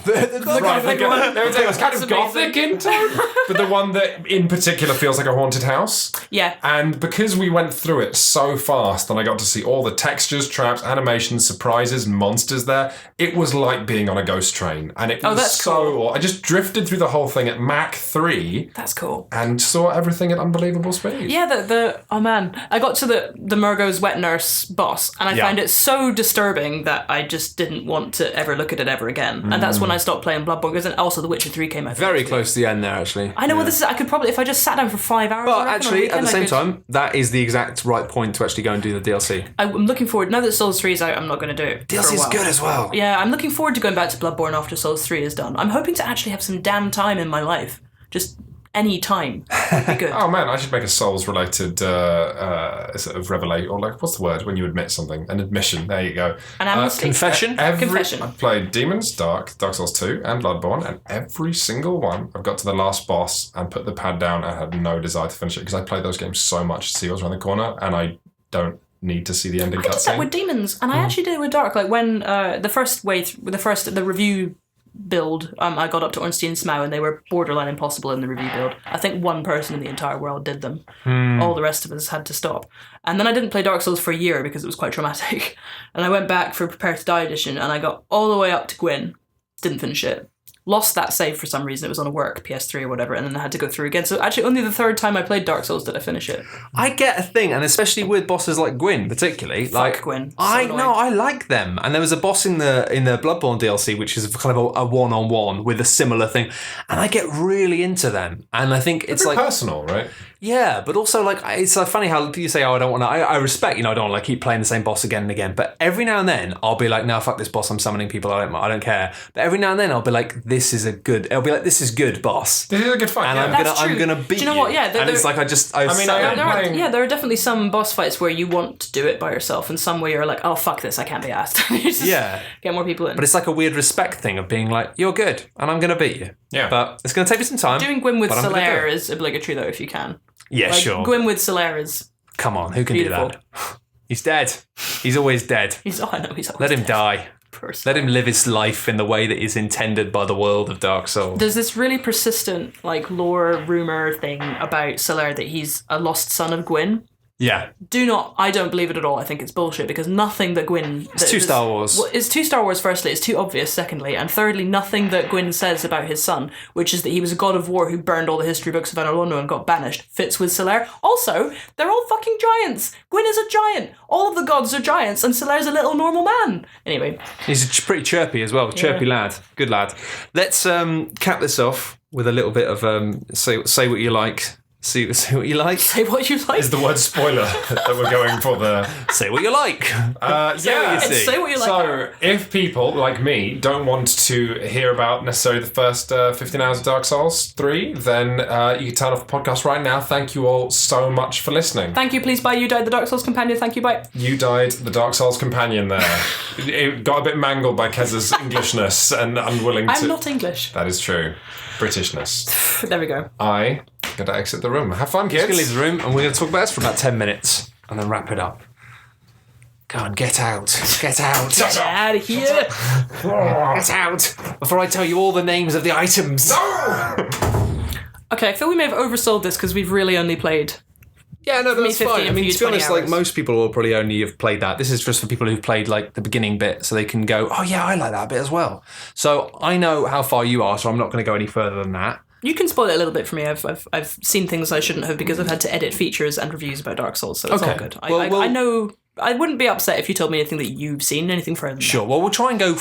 one. It was kind of Gothic in tone, but the one that in particular feels like a haunted house.
Yeah.
And because we went through it so fast and I got to see all the textures, traps, animations, surprises, monsters there, it was like being on a ghost train. And it was cool. I just drifted through the whole thing at Mach 3.
That's cool.
And saw everything at unbelievable speed.
Yeah, oh man. I got to the Murgo's wet nurse boss and I found it so disturbing that I just didn't want to ever look at it ever again. And that's when I stopped playing Bloodborne because also The Witcher 3 came out.
Very close to the end there, actually.
I know, well, this is, I could probably, if I just sat down for 5 hours.
But actually, at the same time, that is the exact right point to actually go and do the DLC.
I'm looking forward, now that Souls 3 is out, I'm not going to do it.
DLC is good as well.
Yeah, I'm looking forward to going back to Bloodborne after Souls 3 is done. I'm hoping to actually have some damn time in my life. Just any time would be good.
Oh man, I should make a Souls-related sort of revelation, or like, what's the word when you admit something? An admission. There you go.
An amnesty.
Confession.
Confession.
I've played Demons, Dark Souls 2, and Bloodborne, and every single one, I've got to the last boss and put the pad down and had no desire to finish it because I played those games so much to see what's around the corner, and I don't need to see the ending cutscene.
I did that with Demons, and I actually did it with Dark. Like when the review build, I got up to Ornstein and Smough and they were borderline impossible in the review build. I think one person in the entire world did them. All the rest of us had to stop. And then I didn't play Dark Souls for a year because it was quite traumatic. And I went back for Prepare to Die edition and I got all the way up to Gwyn. Didn't finish it. lost that save for some reason. It was on a work PS3 or whatever, and then I had to go through again. So actually, only the third time I played Dark Souls did I finish it.
I get a thing, and especially with bosses like Gwyn, particularly.
Fuck Gwyn. So
I
annoying.
know, I like them. And there was a boss in the Bloodborne DLC, which is kind of a one-on-one with a similar thing, and I get really into them. And I think it's like
personal, right?
Yeah, but also like it's funny how you say, "Oh, I don't want to." I respect, I don't want to keep playing the same boss again and again. But every now and then, I'll be like, "No, fuck this boss. I'm summoning people. I don't care." But every now and then, I'll be like, "This is good, boss.
This is a good fight."
And
yeah.
I'm gonna beat you.
Do you know what? Yeah,
and it's like
there are definitely some boss fights where you want to do it by yourself, and some where you're like, "Oh fuck this, I can't be asked." You just get more people in.
But it's like a weird respect thing of being like, "You're good, and I'm gonna beat you."
Yeah,
but it's gonna take me some time.
Doing Gwyn with Solaire is obligatory though, if you can.
Yeah,
like,
sure.
Gwyn with Solaire is.
Come on, who can
beautiful.
do that? He's dead. He's always dead.
He's always
Let him
dead.
die.
Person.
Let him live his life in the way that is intended by the world of Dark Souls.
There's this really persistent lore rumor thing about Solaire that he's a lost son of Gwyn.
Yeah.
I don't believe it at all. I think it's bullshit because nothing that Gwyn...
It's too Star Wars.
Well, it's too Star Wars, firstly. It's too obvious, secondly. And thirdly, nothing that Gwyn says about his son, which is that he was a god of war who burned all the history books of Anor and got banished, fits with Solaire. Also, they're all fucking giants. Gwyn is a giant. All of the gods are giants, and Solaire's a little normal man. Anyway.
He's pretty chirpy as well. Chirpy lad. Good lad. Let's cap this off with a little bit of say what you like. See what you like.
Say what you like.
Is the word spoiler that we're going for there?
Say what you like.
Say what you like.
So, if people like me don't want to hear about necessarily the first 15 hours of Dark Souls 3, then you can turn off the podcast right now. Thank you all so much for listening.
Thank you, please, bye. You died the Dark Souls companion. Thank you, bye.
You died the Dark Souls companion there. It got a bit mangled by Kez's Englishness and unwilling to...
I'm not English.
That is true. Britishness.
There we go.
I gotta exit the room. Have fun, kids.
We're going to leave the room and we're going to talk about this for about 10 minutes and then wrap it up. Go on, get out. Get out.
Get out of here.
Get out. Before I tell you all the names of the items.
No!
Okay, I feel we may have oversold this because we've really only played...
Yeah, no, that's
15
fine. I mean, to be honest,
20 hours.
most people will probably only have played that. This is just for people who've played the beginning bit, so they can go, "Oh yeah, I like that bit as well." So I know how far you are, so I'm not going to go any further than that.
You can spoil it a little bit for me. I've seen things I shouldn't have because I've had to edit features and reviews about Dark Souls, so it's all good. I know. I wouldn't be upset if you told me anything that you've seen, anything further than
Sure.
that.
Well, we'll try and go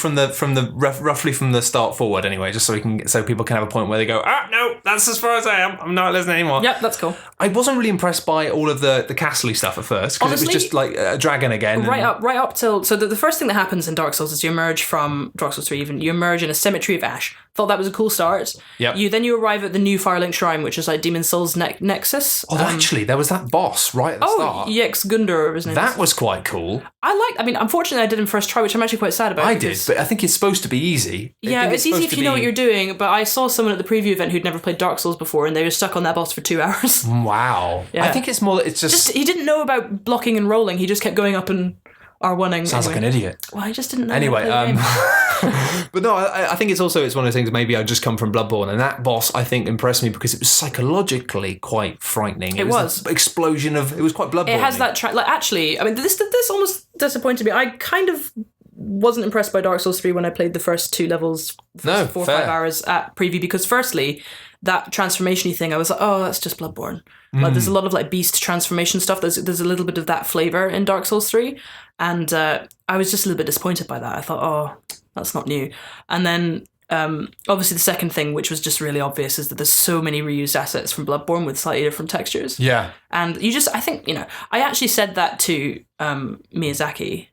roughly from the start forward anyway, just so people can have a point where they go, no, that's as far as I am. I'm not listening anymore.
Yep, that's cool.
I wasn't really impressed by all of the castle-y stuff at first because it was just like a dragon again.
Right up till the first thing that happens in Dark Souls is you emerge from Dark Souls 3. Even you emerge in a cemetery of ash. Thought that was a cool start.
Yep.
You arrive at the new Firelink Shrine, which is like Demon Souls Nexus.
Oh, actually, there was that boss right at the start.
Yex Gundor, his name.
That was quite cool.
Unfortunately, I did him first try, which I'm actually quite sad about.
I did, but I think it's supposed to be easy.
Yeah, it's easy if you know what you're doing, but I saw someone at the preview event who'd never played Dark Souls before, and they were stuck on that boss for 2 hours.
Wow.
Yeah.
I think it's more that it's just
he didn't know about blocking and rolling, he just kept going up and R1ing.
Sounds like an idiot.
Well, I just didn't know.
Anyway,
how to play the game.
but no, I think it's one of those things, maybe I just come from Bloodborne, and that boss, I think, impressed me because it was psychologically quite frightening. It was. The explosion of... It was quite Bloodborne.
It has that... actually, I mean, this almost disappointed me. I kind of wasn't impressed by Dark Souls 3 when I played the first 2 levels, 4 or 5 hours at preview, because firstly, that transformation-y thing, I was like, oh, that's just Bloodborne. Like, there's a lot of beast transformation stuff. There's a little bit of that flavour in Dark Souls 3, and I was just a little bit disappointed by that. I thought, oh, that's not new. And then obviously the second thing, which was just really obvious, is that there's so many reused assets from Bloodborne with slightly different textures.
Yeah.
And I think, I actually said that to Miyazaki.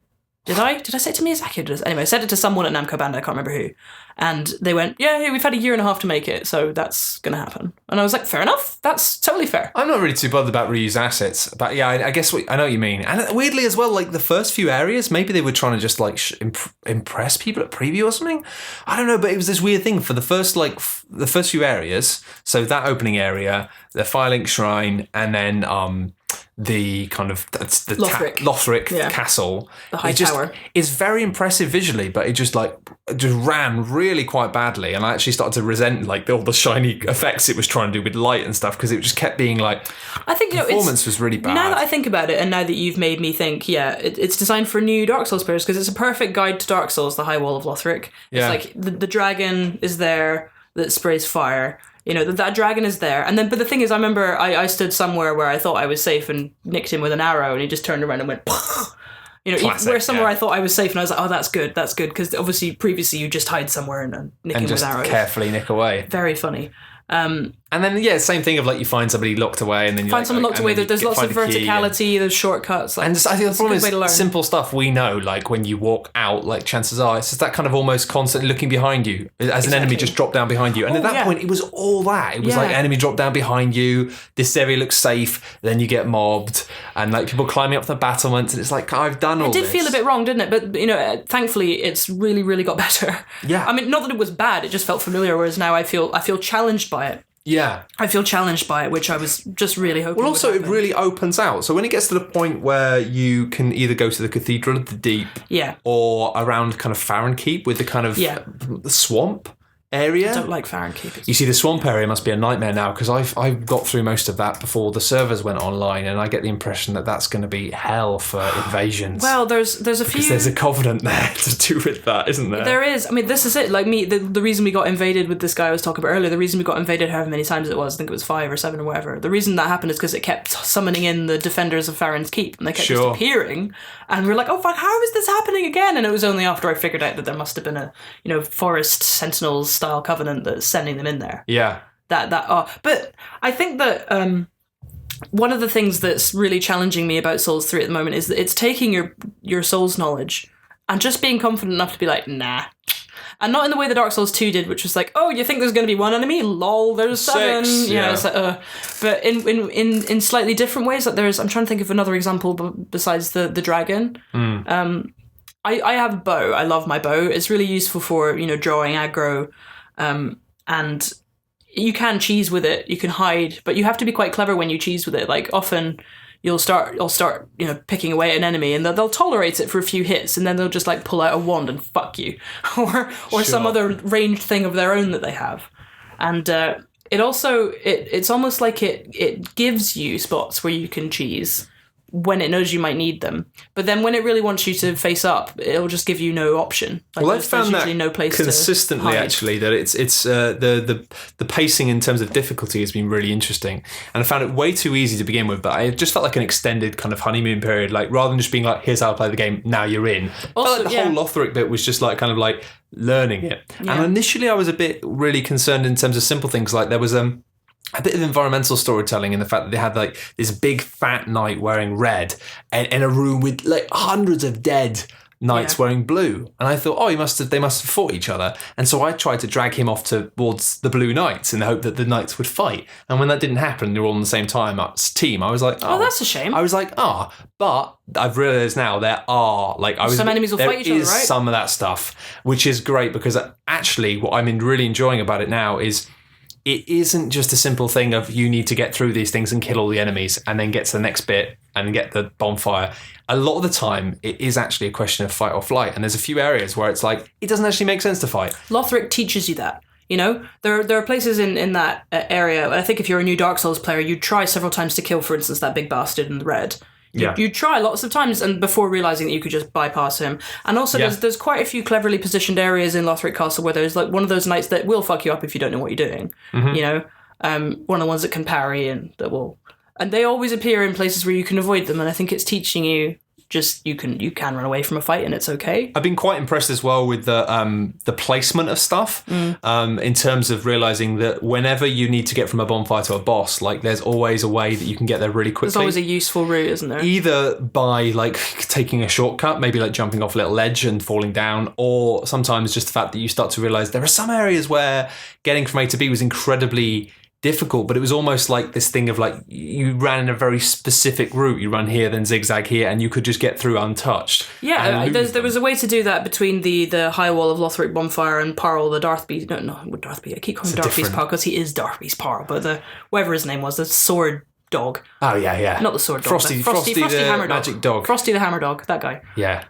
Did I say it to Miyazaki? Anyway, I said it to someone at Namco Bandai, I can't remember who. And they went, yeah, we've had a year and a half to make it, so that's going to happen. And I was like, fair enough. That's totally fair.
I'm not really too bothered about reused assets, but yeah, I guess I know what you mean. And weirdly as well, the first few areas, maybe they were trying to just impress people at preview or something. I don't know, but it was this weird thing for the first the first few areas. So that opening area, the Firelink Shrine, and then the kind of Lothric castle.
The high tower.
It's very impressive visually, but it just ran really quite badly, and I actually started to resent all the shiny effects it was trying to do with light and stuff, because it just kept being I think performance was really bad.
Now that I think about it, and now that you've made me think, yeah, it's designed for new Dark Souls players, because it's a perfect guide to Dark Souls, the High Wall of Lothric.
Yeah.
It's the dragon is there. that sprays fire. That dragon is there. And then, but the thing is, I remember I stood somewhere where I thought I was safe and nicked him with an arrow, and he just turned around and went,
Classic,
where somewhere I thought I was safe, and I was like, oh, that's good, because obviously previously you just hide somewhere and nick him with arrows.
And just carefully nick away.
Very funny.
And then same thing of like you find somebody locked away, and then you
find someone locked away. There's lots of verticality. There's shortcuts.
And I think the problem is simple stuff we know. Like when you walk out, like chances are it's just that kind of almost constant looking behind you as an enemy just dropped down behind you. And at that point, it was all that. It was like enemy dropped down behind you. This area looks safe. Then you get mobbed, and like people climbing up the battlements. And it's like I've done all.
It did feel a bit wrong, didn't it? But thankfully, it's really, really got better.
Yeah.
I mean, not that it was bad. It just felt familiar. Whereas now I feel challenged by it.
Yeah.
I feel challenged by it, which I was just really hoping.
Well, also, it really opens out. So when it gets to the point where you can either go to the Cathedral of the Deep or around kind of Fahrenkeep with the kind of the swamp area.
I don't like Fahrenkeep.
You see, the swamp area must be a nightmare now, because I've got through most of that before the servers went online, and I get the impression that that's going to be hell for invasions.
Well, there's a few...
Because there's a covenant there to do with that, isn't there?
There is. I mean, this is it. Like the reason we got invaded with this guy I was talking about earlier, the reason we got invaded however many times it was, I think it was 5 or 7 or whatever, the reason that happened is because it kept summoning in the defenders of Farron's Keep, and they kept just appearing, and we're like, oh fuck, how is this happening again? And it was only after I figured out that there must have been a forest sentinels style covenant that's sending them in there.
Yeah.
But I think that one of the things that's really challenging me about Souls 3 at the moment is that it's taking your Souls knowledge and just being confident enough to be like, nah. And not in the way that Dark Souls 2 did, which was like, oh, you think there's going to be 1 enemy? Lol, there's 7.
6,
It's like, but in slightly different ways. Like I'm trying to think of another example besides the dragon. I have a bow. I love my bow. It's really useful for drawing aggro. And you can cheese with it, you can hide, but you have to be quite clever when you cheese with it. Like often I'll start picking away at an enemy, and they'll tolerate it for a few hits, and then they'll just like pull out a wand and fuck you, or some other ranged thing of their own that they have. And it also it's almost like it gives you spots where you can cheese when it knows you might need them, but then when it really wants you to face up, it'll just give you no option. Like,
well, I've found that
no place
consistently
to hide.
actually, that it's the pacing in terms of difficulty has been really interesting, and I found it way too easy to begin with. But I just felt like an extended kind of honeymoon period, like rather than just being like, here's how I play the game, now you're in. Also, I felt like the whole Lothric bit was just like kind of like learning it. And initially I was a bit really concerned in terms of simple things, like there was a bit of environmental storytelling in the fact that they had like this big fat knight wearing red and in a room with like hundreds of dead knights wearing blue, and I thought, they must have fought each other, and so I tried to drag him off towards the blue knights in the hope that the knights would fight. And when that didn't happen, they were all on the same team. I was like, oh,
that's a shame.
I was like, but I've realised now there are some enemies will fight each other, right? Some of that stuff, which is great, because actually what I'm really enjoying about it now is it isn't just a simple thing of you need to get through these things and kill all the enemies and then get to the next bit and get the bonfire. A lot of the time, it is actually a question of fight or flight. And there's a few areas where it's like, it doesn't actually make sense to fight.
Lothric teaches you that. There are places in that area. I think if you're a new Dark Souls player, you'd try several times to kill, for instance, that big bastard in the red. You try lots of times, and before realising that you could just bypass him. And also there's quite a few cleverly positioned areas in Lothric Castle where there's like one of those knights that will fuck you up if you don't know what you're doing. Mm-hmm. One of the ones that can parry and that will... And they always appear in places where you can avoid them, and I think it's teaching you just you can run away from a fight and it's okay.
I've been quite impressed as well with the placement of stuff in terms of realising that whenever you need to get from a bonfire to a boss, like there's always a way that you can get there really quickly.
There's always a useful route, isn't there?
Either by like taking a shortcut, maybe like jumping off a little ledge and falling down, or sometimes just the fact that you start to realise there are some areas where getting from A to B was incredibly difficult, but it was almost like this thing of like you ran in a very specific route. You run here, then zigzag here, and you could just get through untouched.
Yeah, there was a way to do that between the high wall of Lothric Bonfire and Bartle, the Darthby. No, Darthby. I keep calling him Darthby's Parle because he is Darthby's Parle, but the whatever his name was, the sword dog.
Oh yeah.
Not the sword dog.
Frosty the
hammer
magic dog.
Frosty the hammer dog. That guy.
Yeah.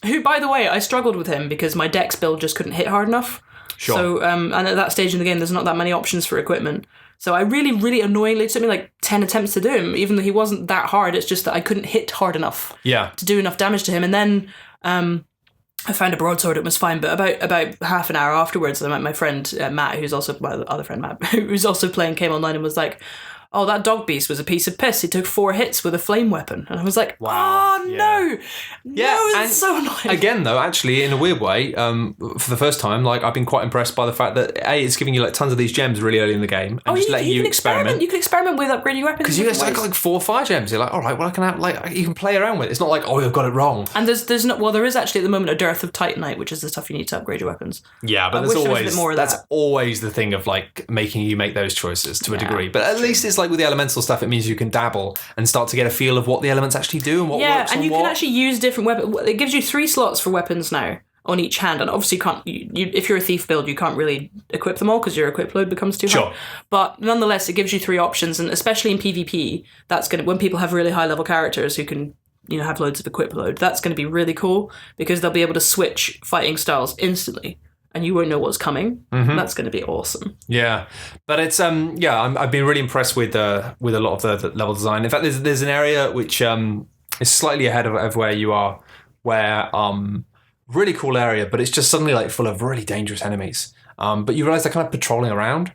Who, by the way, I struggled with him because my dex build just couldn't hit hard enough.
Sure.
So, and at that stage in the game, there's not that many options for equipment. So I really, really annoyingly, it took me like 10 attempts to do him, even though he wasn't that hard. It's just that I couldn't hit hard enough to do enough damage to him. And then I found a broadsword, it was fine, but about half an hour afterwards, my friend Matt, who's also my other friend Matt, who's also playing, came online and was like, oh, that dog beast was a piece of piss. He took 4 hits with a flame weapon. And I was like,
Wow.
oh, no.
Yeah,
no,
and
it's so annoying.
Again, though, actually, in a weird way, for the first time, like, I've been quite impressed by the fact that, A, it's giving you, like, tons of these gems really early in the game, and just letting you experiment.
You can experiment with upgrading weapons.
Because you guys got, like, 4 or 5 gems. You're like, all right, well, I can have, like, you can play around with it. It's not like, oh, you've got it wrong.
And there is actually at the moment a dearth of Titanite, which is the stuff you need to upgrade your weapons.
Yeah, but there's always, that's always the thing of, like, making you make those choices to a degree. But at least it's like with the elemental stuff, it means you can dabble and start to get a feel of what the elements actually do and what works
and you
can
actually use different weapons. It gives you 3 slots for weapons now on each hand, and obviously if you're a thief build, you can't really equip them all because your equip load becomes too high. But nonetheless, it gives you 3 options, and especially in PvP, that's going to, when people have really high level characters who can have loads of equip load, that's going to be really cool because they'll be able to switch fighting styles instantly. And you won't know what's coming. Mm-hmm. That's going to be awesome.
Yeah, but it's I've been really impressed with a lot of the level design. In fact, there's an area which is slightly ahead of where you are, where really cool area, but it's just suddenly like full of really dangerous enemies. But you realise they're kind of patrolling around,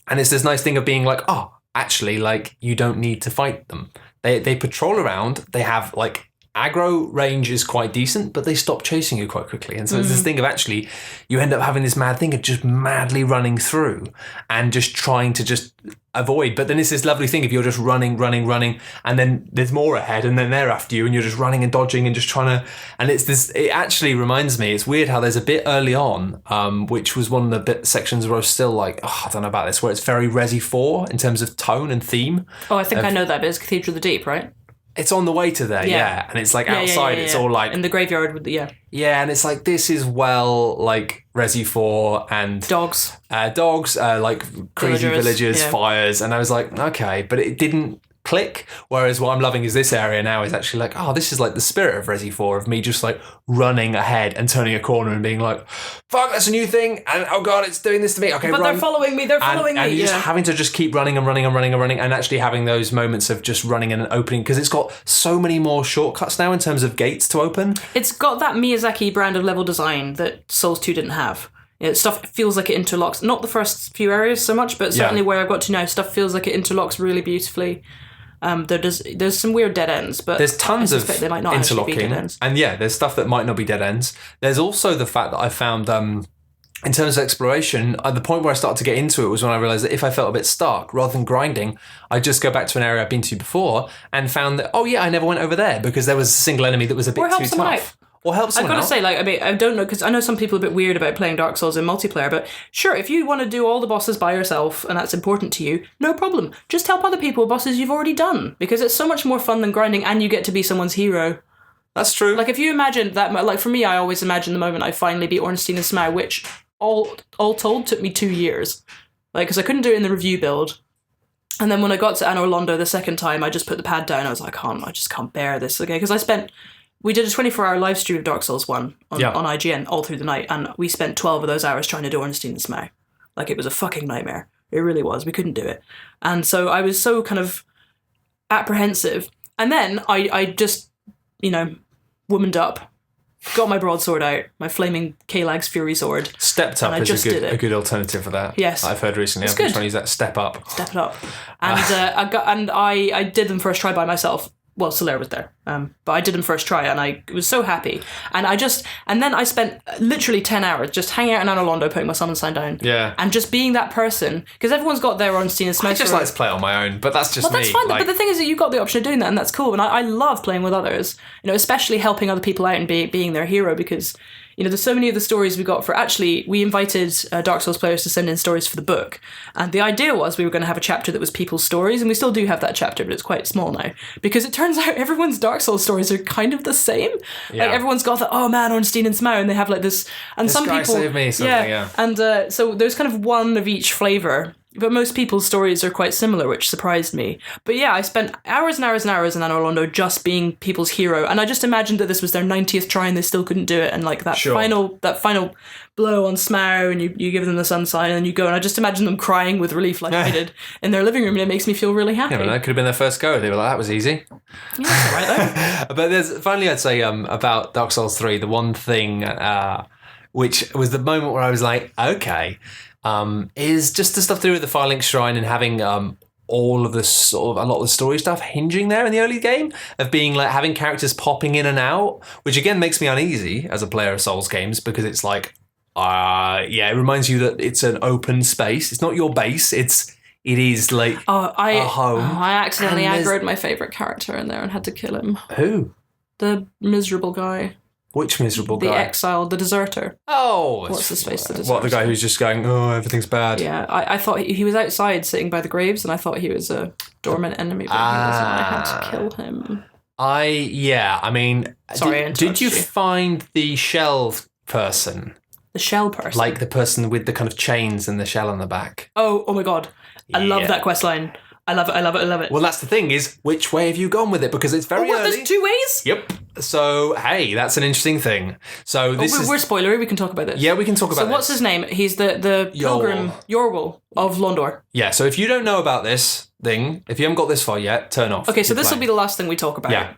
and it's this nice thing of being like, oh, actually, like you don't need to fight them. They patrol around. They have like. Aggro range is quite decent, but they stop chasing you quite quickly. And so it's this thing of actually, you end up having this mad thing of just madly running through and just trying to just avoid. But then it's this lovely thing if you're just running, and then there's more ahead, and then they're after you, and you're just running and dodging and just trying to. And it actually reminds me, it's weird how there's a bit early on, which was one of the sections where I was still like, oh, I don't know about this, where it's very Resi 4 in terms of tone and theme.
Oh, I think I know that, but it's Cathedral of the Deep, right?
It's on the way to there, and it's like outside. It's all like
in the graveyard with
and it's like this is like Resi 4 and
dogs,
like crazy villagers, fires, and I was like, okay, but it didn't click. Whereas what I'm loving is this area now is actually like, oh, this is like the spirit of Resi 4 of me just like running ahead and turning a corner and being like, fuck, that's a new thing, and oh god, it's doing this to me. Okay,
but
run.
They're following me.
And you're just having to just keep running, and actually having those moments of just running and opening, because it's got so many more shortcuts now in terms of gates to open.
It's got that Miyazaki brand of level design that Souls 2 didn't have. Stuff feels like it interlocks. Not the first few areas so much, but certainly where I've got to now, stuff feels like it interlocks really beautifully. There's some weird dead ends, but
there's tons of
they might not interlocking, be dead ends.
And there's stuff that might not be dead ends. There's also the fact that I found, in terms of exploration, at the point where I started to get into it was when I realised that if I felt a bit stuck, rather than grinding, I'd just go back to an area I've been to before and found that, I never went over there because there was a single enemy that was a bit too tough. Or help someone out.
I've got to say, I don't know, because I know some people are a bit weird about playing Dark Souls in multiplayer, but sure, if you want to do all the bosses by yourself and that's important to you, no problem. Just help other people with bosses you've already done, because it's so much more fun than grinding, and you get to be someone's hero.
That's true.
Like, if you imagine that, like for me, I always imagine the moment I finally beat Ornstein and Smaug, which all told took me 2 years. Like, because I couldn't do it in the review build. And then when I got to Anor Londo the second time, I just put the pad down. I was like, I just can't bear this, okay? Because we did a 24-hour live stream of Dark Souls 1 on IGN all through the night, and we spent 12 of those hours trying to do Ornstein and Smaug. Like, it was a fucking nightmare. It really was. We couldn't do it. And so I was so kind of apprehensive. And then I just, womaned up, got my broadsword out, my flaming Kalag's Fury sword.
Stepped up is a good alternative for that.
Yes.
I've heard recently. I've been trying to use that step up.
Step it up. And I did them first try by myself. Well, Solaire was there, but I did them first try, and I was so happy. And then I spent literally 10 hours just hanging out in Anor Londo, putting my summon sign down, and just being that person, because everyone's got their Ornstein and Smaug. I
just like to play it on my own, but that's just me.
That's fine. But the thing is that you've got the option of doing that, and that's cool. And I love playing with others, especially helping other people out and being their hero, because there's so many of the stories we got we invited Dark Souls players to send in stories for the book. And the idea was we were going to have a chapter that was people's stories, and we still do have that chapter, but it's quite small now. Because it turns out everyone's Dark Souls stories are kind of the same. Yeah. Like, everyone's got the, oh man, Ornstein and Smaug, and they have like this. And
this
some
guy
people.
Saved me, something, yeah.
And so there's kind of one of each flavour, But most people's stories are quite similar, which surprised me. But yeah, I spent hours and hours and hours in Anor Londo just being people's hero, and I just imagined that this was their 90th try and they still couldn't do it, and like that final blow on Smaug, and you give them the sun sign, and you go, and I just imagine them crying with relief like I did in their living room, and it makes me feel really happy.
Yeah, that could have been their first go. They were like, that was easy.
Yeah, that's all right though.
But finally, I'd say about Dark Souls 3, the one thing which was the moment where I was like, okay, is just the stuff to do with the Fire Link Shrine and having all of the sort of a lot of the story stuff hinging there in the early game of being like having characters popping in and out, which again makes me uneasy as a player of Souls games because it's like, it reminds you that it's an open space. It's not your base. It is like a home.
I accidentally aggroed my favourite character in there and had to kill him.
Who?
The miserable guy.
Which miserable guy?
The exile, the deserter.
Oh!
What's his face? The deserter.
What, the guy who's just going, oh, everything's bad?
Yeah, I thought he was outside sitting by the graves, and I thought he was a dormant enemy, but he wasn't. I had to kill him.
Sorry, did you find the shell person?
The shell person?
Like the person with the kind of chains and the shell on the back?
Oh my god. I love that quest line. I love it.
Well, that's the thing is, which way have you gone with it? Because it's very early.
There's two ways?
Yep. So, hey, that's an interesting thing. So we're
spoilery, we can talk about this.
Yeah, we can talk about this.
So what's his name? He's the pilgrim, Yorwal of Londor.
Yeah, so if you don't know about this thing, if you haven't got this far yet, turn off.
Okay, so this will be the last thing we talk about.
Yeah.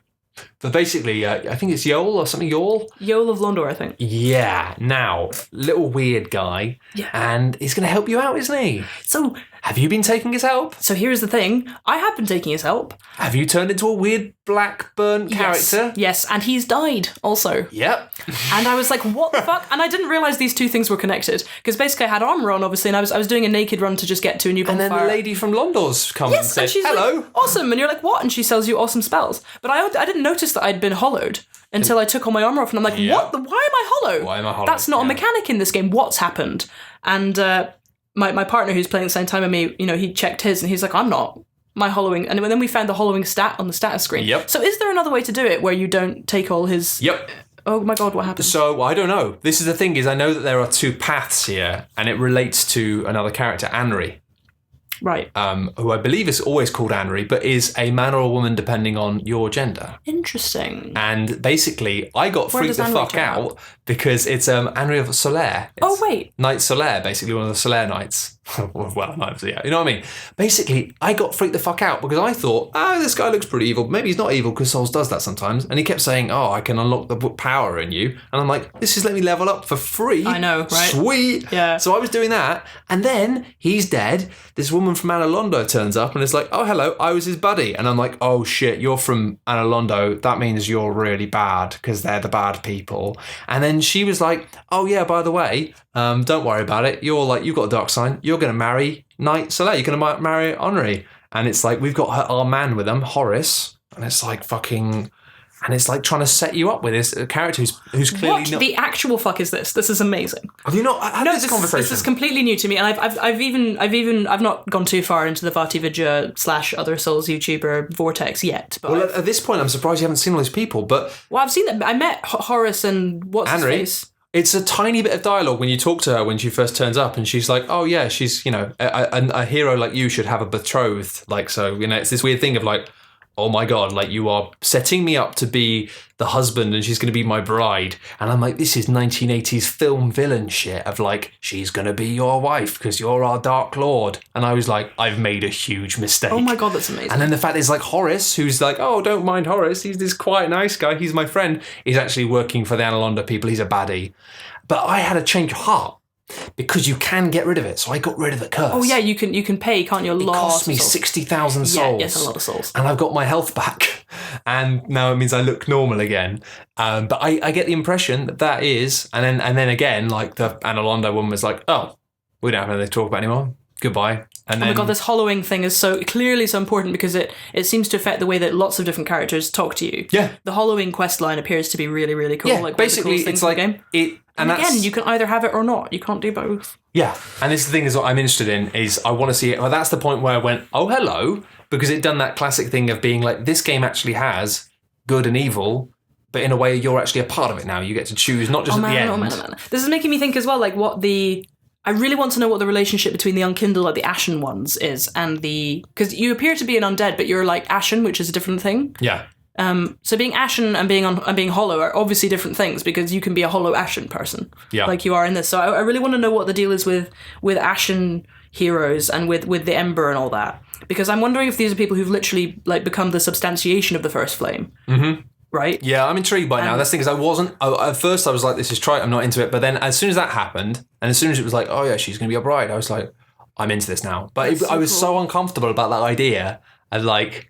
But basically, I think it's Yoel or something, Yoel
of Londor, I think.
Yeah. Now, little weird guy. Yeah. And he's going to help you out, isn't he? So, have you been taking his help?
So here's the thing. I have been taking his help.
Have you turned into a weird black burnt character?
Yes, and he's died also.
Yep.
And I was like, what the fuck? And I didn't realise these two things were connected. Because basically I had armour on, obviously, and I was doing a naked run to just get to a new bonfire.
And then the lady from Londor's come and said,
she's
hello.
Like, awesome. And you're like, what? And she sells you awesome spells. But I didn't notice that I'd been hollowed until I took all my armour off. And I'm like, what? Why am I hollow?
Why am I hollow?
That's not a mechanic in this game. What's happened? And my partner who's playing at the same time as me, he checked his and he's like, I'm not. My hollowing. And then we found the hollowing stat on the status screen.
Yep.
So is there another way to do it where you don't take all his...
Yep.
Oh my god, what happened?
So, I don't know. This is the thing, is I know that there are two paths here, and it relates to another character, Anri.
Right.
Who I believe is always called Anri, but is a man or a woman depending on your gender.
Interesting.
And basically, I got freaked the fuck out because it's Anri of Solaire. It's Knight Solaire, basically one of the Solaire Knights. Well, knights, yeah. You know what I mean? Basically, I got freaked the fuck out because I thought, this guy looks pretty evil. Maybe he's not evil because Souls does that sometimes. And he kept saying, I can unlock the power in you. And I'm like, this is let me level up for free.
I know, right?
Sweet.
Yeah.
So I was doing that. And then he's dead. This woman from Anor Londo turns up and is like, oh, hello, I was his buddy. And I'm like, oh, shit, you're from Anor Londo. That means you're really bad because they're the bad people. And then she was like, oh, yeah, by the way, don't worry about it. You're like, you've got a dark sign. You're going to marry Knight Solaire. You're going to marry Henri. And it's like, we've got our man with them, Horace. And it's like fucking... And it's like trying to set you up with this character who's clearly
what the actual fuck is this? This is amazing.
Have you not had this conversation?
This is completely new to me, and I've not gone too far into the Vati Vidya / other Souls YouTuber vortex yet. But
well, at this point, I'm surprised you haven't seen all these people. But
I've seen them. I met Horace and what's his face.
It's a tiny bit of dialogue when you talk to her when she first turns up, and she's like, "Oh yeah, she's a hero like you should have a betrothed." Like so, it's this weird thing of like, oh my god, like you are setting me up to be the husband and she's going to be my bride. And I'm like, this is 1980s film villain shit of like, she's going to be your wife because you're our Dark Lord. And I was like, I've made a huge mistake.
Oh my god, that's amazing.
And then the fact is like Horace, who's like, oh, don't mind Horace, he's this quiet, nice guy, he's my friend. He's actually working for the Anor Londo people, he's a baddie. But I had a change of heart. Because you can get rid of it, so I got rid of the curse.
Oh yeah, you can pay, can't you?
It cost me 60,000 souls.
Yeah, it's a lot of souls.
And I've got my health back, and now it means I look normal again. But I get the impression that is, and then again, like the Anor Londo woman was like, oh, we don't have anything to talk about anymore. Goodbye. And
oh my god, this hollowing thing is so important because it seems to affect the way that lots of different characters talk to you.
Yeah.
The hollowing quest line appears to be really, really cool.
Yeah,
like
basically, it's like
game. And again, you can either have it or not. You can't do both.
Yeah, and this is the thing is what I'm interested in is I want to see it. Well, that's the point where I went, oh, hello, because it done that classic thing of being like, this game actually has good and evil, but in a way you're actually a part of it now. You get to choose, not just at the end.
Oh man. This is making me think as well, like what the I really want to know what the relationship between the unkindled, like the ashen ones, is, and because you appear to be an undead, but you're like ashen, which is a different thing.
Yeah.
So being ashen and being hollow are obviously different things, because you can be a hollow ashen person, like you are in this. So I really want to know what the deal is with ashen heroes and with the ember and all that, because I'm wondering if these are people who've literally like become the substantiation of the first flame.
Mm-hmm.
Right?
Yeah, I'm intrigued by it now. That's the thing, because at first I was like, this is trite, I'm not into it. But then as soon as that happened, and as soon as it was like, oh yeah, she's going to be a bride, I was like, I'm into this now. But I was so uncomfortable about that idea, and like,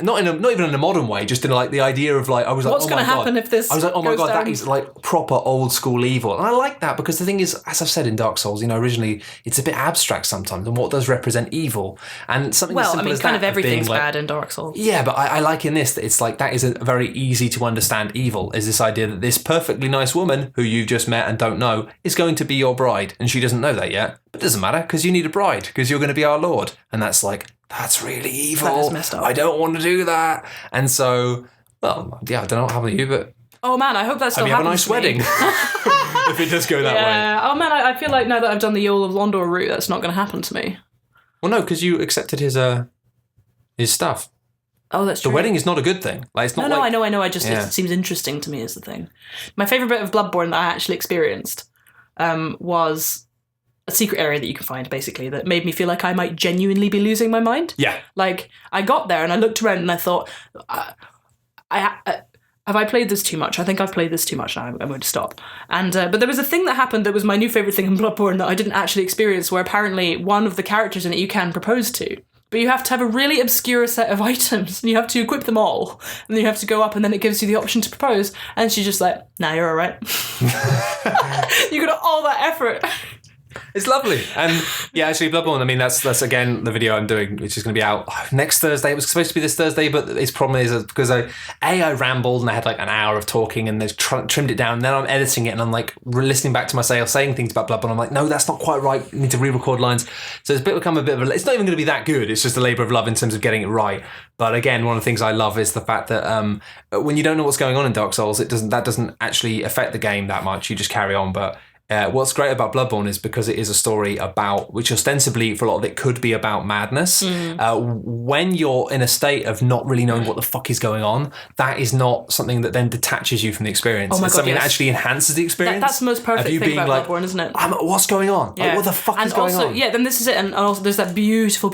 not even in a modern way, just in like the idea of like, I was like,
what's going to happen if this?
I was like, oh my god,
down?
that is like proper old school evil, and I like that, because the thing is, as I've said in Dark Souls, originally it's a bit abstract sometimes, and what does represent evil, and something. As simple as
kind
that,
of everything's
like,
bad in Dark Souls.
Yeah, but I like in this that it's like that is a very easy to understand evil. Is this idea that this perfectly nice woman who you've just met and don't know is going to be your bride, and she doesn't know that yet. But it doesn't matter, because you need a bride, because you're going to be our lord, and that's like. That's really evil.
That is messed up.
I don't want to do that. And so, well, yeah, I don't know what happened to you, but...
Oh man, I hope that still happens.
Have a nice wedding. If it does go that way.
Oh man, I feel like now that I've done the Yule of Londor route, that's not going to happen to me.
Well, no, because you accepted his stuff.
Oh, that's true.
The wedding is not a good thing. Like, it's not
I know. It seems interesting to me is the thing. My favourite bit of Bloodborne that I actually experienced was... a secret area that you can find, basically, that made me feel like I might genuinely be losing my mind.
Yeah.
Like, I got there and I looked around and I thought, have I played this too much? I think I've played this too much now. I'm going to stop. And but there was a thing that happened that was my new favourite thing in Bloodborne that I didn't actually experience, where apparently one of the characters in it you can propose to. But you have to have a really obscure set of items, and you have to equip them all, and then you have to go up, and then it gives you the option to propose. And she's just like, nah, you're all right. You got all that effort.
It's lovely. And yeah, actually, Bloodborne, I mean, that's again the video I'm doing, which is going to be out next Thursday. It was supposed to be this Thursday, but its problem is because I rambled and I had like an hour of talking and they trimmed it down. And then I'm editing it and I'm like listening back to myself, saying things about Bloodborne. I'm like, no, that's not quite right. You need to re-record lines. So it's become a bit of it's not even going to be that good. It's just a labour of love in terms of getting it right. But again, one of the things I love is the fact that when you don't know what's going on in Dark Souls, that doesn't actually affect the game that much. You just carry on. But what's great about Bloodborne is because it is a story about, which ostensibly for a lot of it could be about madness. When you're in a state of not really knowing what the fuck is going on, that is not something that then detaches you from the experience. It's something that actually enhances the experience.
That's the most perfect thing about Bloodborne, isn't it?
What's going on?
Yeah.
Like, what the fuck is going on?
Yeah, then this is it. And also there's that beautiful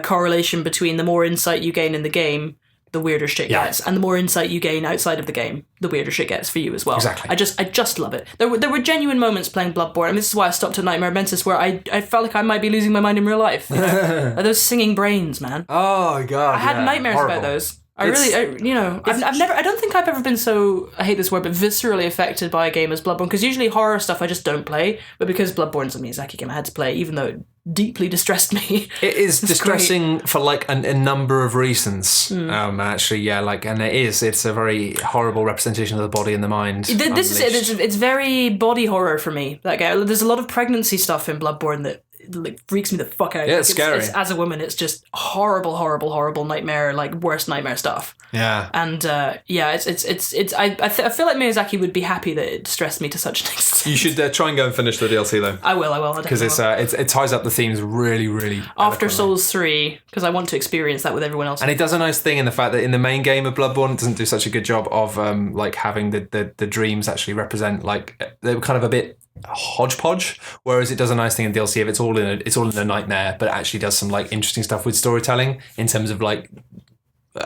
correlation between the more insight you gain in the game, the weirder shit gets, and the more insight you gain outside of the game, the weirder shit gets for you as well.
Exactly.
I just love it. There were genuine moments playing Bloodborne, and this is why I stopped at Nightmare Mentis, where I felt like I might be losing my mind in real life. Those singing brains, man.
Oh god,
I had nightmares about those. I don't think I've ever been so, I hate this word, but viscerally affected by a game as Bloodborne, because usually horror stuff I just don't play, but because Bloodborne's a Miyazaki game I had to play, even though it deeply distressed me.
It is distressing for like a number of reasons. Actually, and it's a very horrible representation of the body and the mind.
This is it. It's very body horror for me. That game. There's a lot of pregnancy stuff in Bloodborne that like freaks me the fuck out.
Yeah, it's scary.
As a woman, it's just horrible nightmare, like worst nightmare stuff.
Yeah.
And I feel like Miyazaki would be happy that it stressed me to such an extent.
You should try and go and finish the DLC though.
I will.
Because it ties up the themes really, really
After Souls 3, because I want to experience that with everyone else.
And it does a nice thing in the fact that in the main game of Bloodborne, it doesn't do such a good job of like having the dreams actually represent, like they were kind of a bit hodgepodge, whereas it does a nice thing in DLC if it's all in a nightmare, but it actually does some like interesting stuff with storytelling in terms of like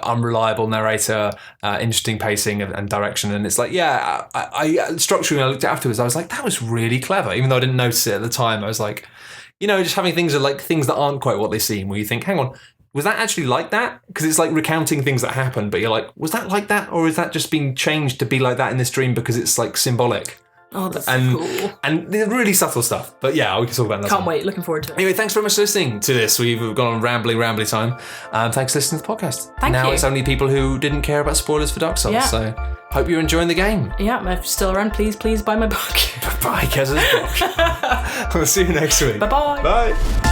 unreliable narrator, interesting pacing and direction. And it's like, I structurally, when I looked at it afterwards, I was like, that was really clever, even though I didn't notice it at the time. I was like, just having things that aren't quite what they seem, where you think, hang on, was that actually like that? Because it's like recounting things that happened, but you're like, was that like that, or is that just being changed to be like that in this dream because it's like symbolic?
Oh, that's cool.
And they're really subtle stuff. But yeah, we can talk about that.
Can't wait. Looking forward to it.
Anyway, thanks very much for listening to this. We've gone on rambly time. Thanks for listening to the podcast.
Thank you.
Now it's only people who didn't care about spoilers for Dark Souls.
Yeah.
So hope you're enjoying the game.
Yeah, if you're still around, please buy my book.
Buy Kez's book. We'll see you next week.
Bye-bye.
Bye.